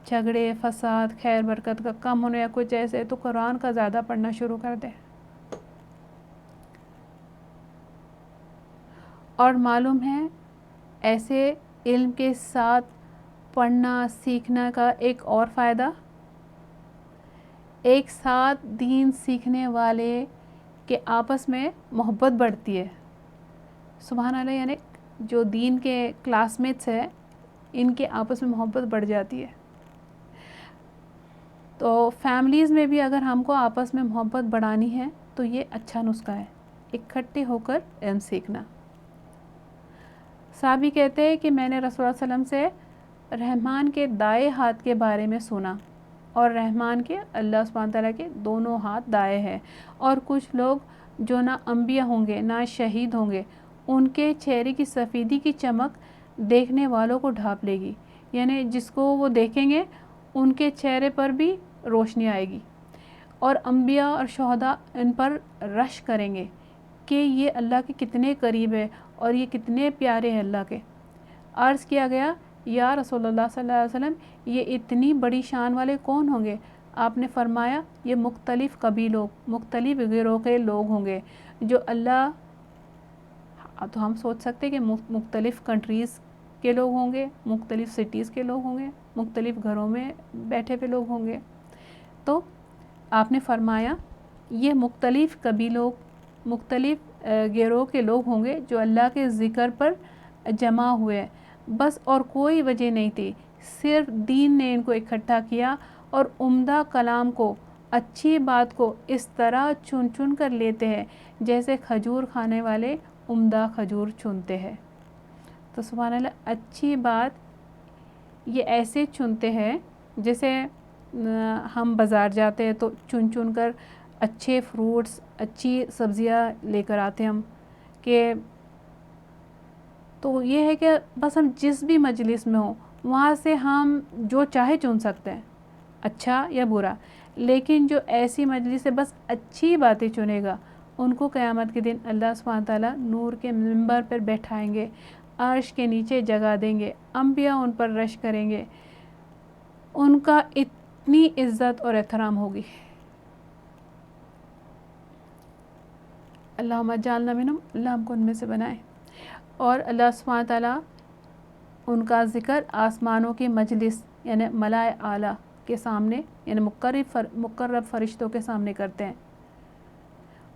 جھگڑے، فساد، خیر برکت کا کم ہونے یا کچھ ایسے، تو قرآن کا زیادہ پڑھنا شروع کر دیں. اور معلوم ہے ایسے علم کے ساتھ پڑھنا سیکھنا کا ایک اور فائدہ، ایک ساتھ دین سیکھنے والے کے آپس میں محبت بڑھتی ہے. سبحان اللہ. یعنی جو دین کے کلاس میٹس ہیں ان کے آپس میں محبت بڑھ جاتی ہے. تو فیملیز میں بھی اگر ہم کو آپس میں محبت بڑھانی ہے تو یہ اچھا نسخہ ہے، اکٹھے ہو کر علم سیکھنا. صحابی کہتے ہیں کہ میں نے رسول اللہ صلی اللہ علیہ وسلم سے رحمان کے دائیں ہاتھ کے بارے میں سنا، اور رحمان کے اللہ سبحانہ تعالیٰ کے دونوں ہاتھ دائیں ہیں، اور کچھ لوگ جو نہ انبیاء ہوں گے نہ شہید ہوں گے ان کے چہرے کی سفیدی کی چمک دیکھنے والوں کو ڈھانپ لے گی. یعنی جس کو وہ دیکھیں گے ان کے چہرے پر بھی روشنی آئے گی، اور انبیاء اور شہداء ان پر رش کریں گے کہ یہ اللہ کے کتنے قریب ہے اور یہ کتنے پیارے ہیں اللہ کے. عرض کیا گیا یا رسول اللہ صلی اللہ علیہ وسلم یہ اتنی بڑی شان والے کون ہوں گے؟ آپ نے فرمایا یہ مختلف قبیلوں، مختلف گروہ کے لوگ ہوں گے جو اللہ، تو ہم سوچ سکتے کہ مختلف کنٹریز کے لوگ ہوں گے، مختلف سٹیز کے لوگ ہوں گے، مختلف گھروں میں بیٹھے ہوئے لوگ ہوں گے. تو آپ نے فرمایا یہ مختلف قبیلوں، مختلف گروہ کے لوگ ہوں گے جو اللہ کے ذکر پر جمع ہوئے، بس اور کوئی وجہ نہیں تھی، صرف دین نے ان کو اکٹھا کیا، اور عمدہ کلام کو، اچھی بات کو اس طرح چن چن کر لیتے ہیں جیسے کھجور کھانے والے عمدہ کھجور چنتے ہیں. تو سبحان اللہ، اچھی بات یہ ایسے چنتے ہیں جیسے ہم بازار جاتے ہیں تو چن چن کر اچھے فروٹس، اچھی سبزیاں لے کر آتے ہیں ہم، کہ تو یہ ہے کہ بس ہم جس بھی مجلس میں ہوں وہاں سے ہم جو چاہے چن سکتے ہیں، اچھا یا برا. لیکن جو ایسی مجلس سے بس اچھی باتیں چنے گا ان کو قیامت کے دن اللہ سبحانہ تعالیٰ نور کے منبر پر بیٹھائیں گے، عرش کے نیچے جگہ دیں گے، انبیاء ان پر رش کریں گے، ان کا اتنی عزت اور احترام ہوگی. اللہم اجعلنا منہم، اللہ ہم کو ان میں سے بنائے. اور اللہ سبحانہ تعالیٰ ان کا ذکر آسمانوں کی مجلس یعنی ملائے اعلیٰ کے سامنے، یعنی مقرب فرشتوں کے سامنے کرتے ہیں.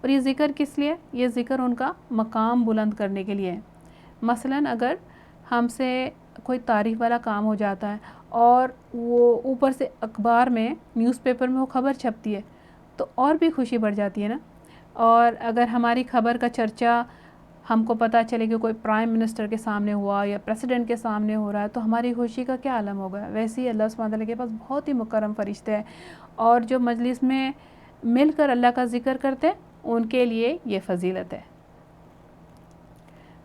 اور یہ ذکر کس لیے؟ یہ ذکر ان کا مقام بلند کرنے کے لیے. مثلاً اگر ہم سے کوئی تعریف والا کام ہو جاتا ہے اور وہ اوپر سے اخبار میں، نیوز پیپر میں وہ خبر چھپتی ہے تو اور بھی خوشی بڑھ جاتی ہے نا. اور اگر ہماری خبر کا چرچا ہم کو پتہ چلے کہ کوئی پرائم منسٹر کے سامنے ہوا یا پریسیڈنٹ کے سامنے ہو رہا ہے تو ہماری خوشی کا کیا عالم ہوگا. ویسے ہی اللہ سبحانہ تعالیٰ کے پاس بہت ہی مکرم فرشتے ہیں، اور جو مجلس میں مل کر اللہ کا ذکر کرتے ہیں ان کے لیے یہ فضیلت ہے.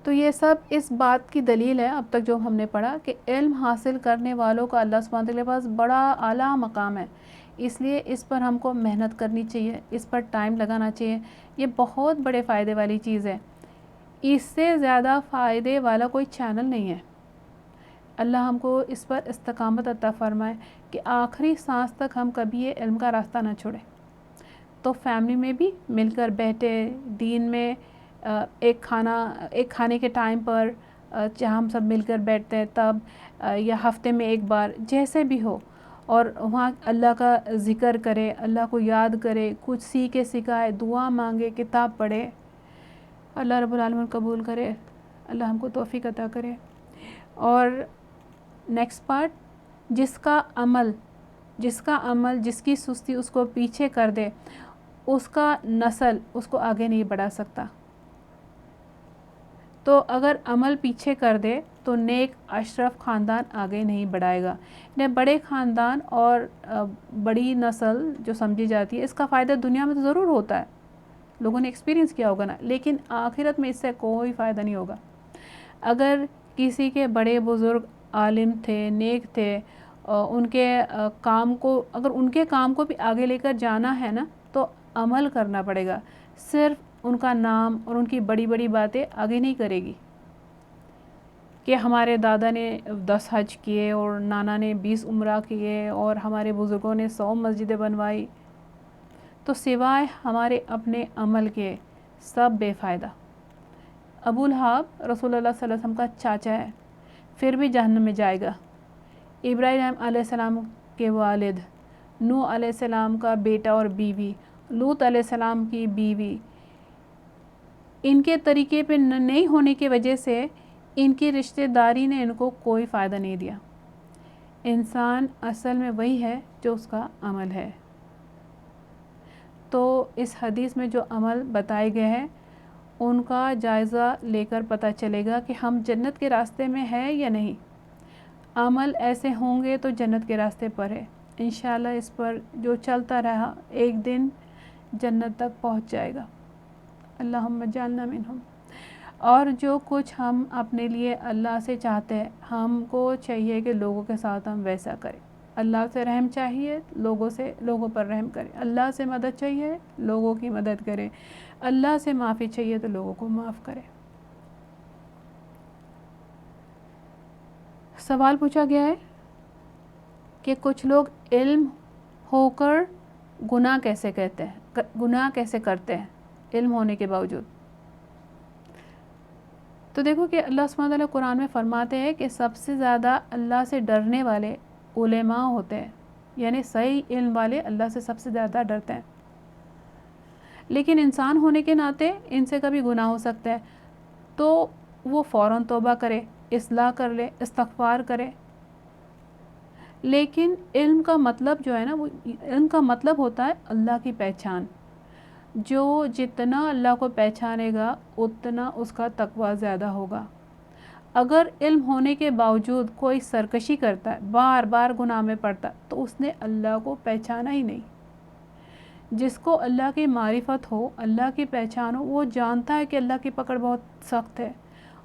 تو یہ سب اس بات کی دلیل ہے اب تک جو ہم نے پڑھا کہ علم حاصل کرنے والوں کا اللہ سبحانہ تعالیٰ کے پاس بڑا اعلیٰ مقام ہے. اس لیے اس پر ہم کو محنت کرنی چاہیے، اس پر ٹائم لگانا چاہیے. یہ بہت بڑے فائدے والی چیز ہے، اس سے زیادہ فائدے والا کوئی چینل نہیں ہے. اللہ ہم کو اس پر استقامت عطا فرمائے کہ آخری سانس تک ہم کبھی یہ علم کا راستہ نہ چھوڑیں. تو فیملی میں بھی مل کر بیٹھے، دین میں ایک کھانے کے ٹائم پر جہاں ہم سب مل کر بیٹھتے ہیں تب، یا ہفتے میں ایک بار جیسے بھی ہو، اور وہاں اللہ کا ذکر کرے، اللہ کو یاد کرے، کچھ سیکھے سکھائے، دعا مانگے، کتاب پڑھے. اللہ رب العالمین قبول کرے، اللہ ہم کو توفیق عطا کرے. اور نیکسٹ پارٹ، جس کا عمل، جس کی سستی اس کو پیچھے کر دے، اس کا نسل اس کو آگے نہیں بڑھا سکتا. تو اگر عمل پیچھے کر دے تو نیک اشرف خاندان آگے نہیں بڑھائے گا. بڑے خاندان اور بڑی نسل جو سمجھی جاتی ہے، اس کا فائدہ دنیا میں تو ضرور ہوتا ہے، لوگوں نے ایکسپیرینس کیا ہوگا نا، لیکن آخرت میں اس سے کوئی فائدہ نہیں ہوگا. اگر کسی کے بڑے بزرگ عالم تھے، نیک تھے، ان کے کام کو بھی آگے لے کر جانا ہے نا تو عمل کرنا پڑے گا. صرف ان کا نام اور ان کی بڑی بڑی باتیں آگے نہیں کرے گی کہ ہمارے دادا نے 10 حج کیے اور نانا نے 20 عمرہ کیے اور ہمارے بزرگوں نے 100 مسجدیں بنوائی، تو سوائے ہمارے اپنے عمل کے سب بے فائدہ. ابو لہب رسول اللہ صلی اللہ علیہ وسلم کا چاچا ہے، پھر بھی جہنم میں جائے گا. ابراہیم علیہ السلام کے والد نوح علیہ السلام کا بیٹا اور بیوی، لوط علیہ السلام کی بیوی، ان کے طریقے پہ نہیں ہونے کی وجہ سے ان کی رشتہ داری نے ان کو کوئی فائدہ نہیں دیا۔ انسان اصل میں وہی ہے جو اس کا عمل ہے۔ تو اس حدیث میں جو عمل بتائے گئے ہیں ان کا جائزہ لے کر پتہ چلے گا کہ ہم جنت کے راستے میں ہیں یا نہیں۔ عمل ایسے ہوں گے تو جنت کے راستے پر ہے، انشاءاللہ اس پر جو چلتا رہا ایک دن جنت تک پہنچ جائے گا۔ اللہم اجعلنا منہم۔ اور جو کچھ ہم اپنے لیے اللہ سے چاہتے ہیں، ہم کو چاہیے کہ لوگوں کے ساتھ ہم ویسا کریں۔ اللہ سے رحم چاہیے، لوگوں پر رحم کریں۔ اللہ سے مدد چاہیے، لوگوں کی مدد کریں۔ اللہ سے معافی چاہیے تو لوگوں کو معاف کریں۔ سوال پوچھا گیا ہے کہ کچھ لوگ علم ہو کر گناہ کیسے کرتے ہیں علم ہونے کے باوجود۔ تو دیکھو کہ اللہ سبحانہ وتعالیٰ قرآن میں فرماتے ہیں کہ سب سے زیادہ اللہ سے ڈرنے والے علماء ہوتے ہیں، یعنی صحیح علم والے اللہ سے سب سے زیادہ ڈرتے ہیں۔ لیکن انسان ہونے کے ناطے ان سے کبھی گناہ ہو سکتا ہے، تو وہ فوراً توبہ کرے، اصلاح کر لے، استغفار کرے۔ لیکن علم کا مطلب جو ہے نا، وہ علم کا مطلب ہوتا ہے اللہ کی پہچان۔ جو جتنا اللہ کو پہچانے گا اتنا اس کا تقویٰ زیادہ ہوگا۔ اگر علم ہونے کے باوجود کوئی سرکشی کرتا ہے، بار بار گناہ میں پڑتا ہے، تو اس نے اللہ کو پہچانا ہی نہیں۔ جس کو اللہ کی معرفت ہو، اللہ کی پہچان ہو، وہ جانتا ہے کہ اللہ کی پکڑ بہت سخت ہے،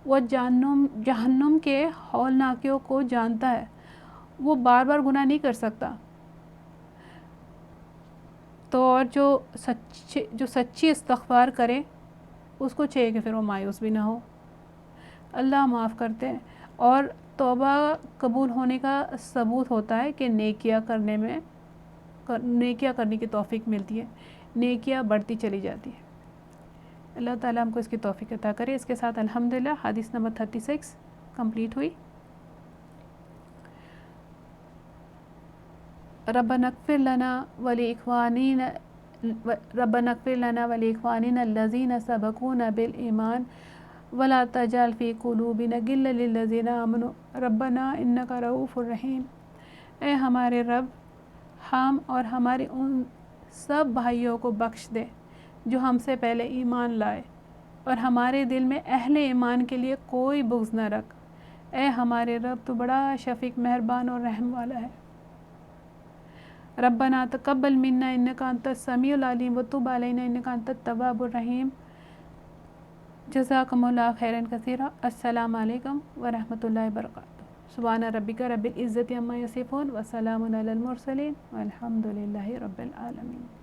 وہ جہنم کے ہولناکیوں کو جانتا ہے، وہ بار بار گناہ نہیں کر سکتا۔ تو اور جو سچی استغفار کرے اس کو چاہیے کہ پھر وہ مایوس بھی نہ ہو۔ اللہ معاف کرتے ہیں، اور توبہ قبول ہونے کا ثبوت ہوتا ہے کہ نیکیاں کرنے کی توفیق ملتی ہے، نیکیاں بڑھتی چلی جاتی ہے۔ اللہ تعالیٰ ہم کو اس کی توفیق عطا کرے۔ اس کے ساتھ الحمدللہ حدیث نمبر 36 کمپلیٹ ہوئی۔ ربنا اغفر لنا ولإخواننا الذين سبقونا بالإيمان ولا تجعل في قلوبنا غلا للذين آمنوا ربنا إنك رؤوف رحیم۔ اے ہمارے رب، ہم اور ہمارے ان سب بھائیوں کو بخش دے جو ہم سے پہلے ایمان لائے، اور ہمارے دل میں اہل ایمان کے لیے کوئی بغض نہ رکھ۔ اے ہمارے رب، تو بڑا شفیق، مہربان اور رحم والا ہے۔ ربنا تقبل منا انک انت السمیع العلیم وتب علینا انک انت التواب الرحیم۔ جزاکم اللہ خیرا کثیرا۔ السلام علیکم ورحمۃ اللہ وبرکاتہ۔ سبحان ربک رب العزۃ عما یصفون وسلام علی المرسلین والحمد للہ رب العالمین۔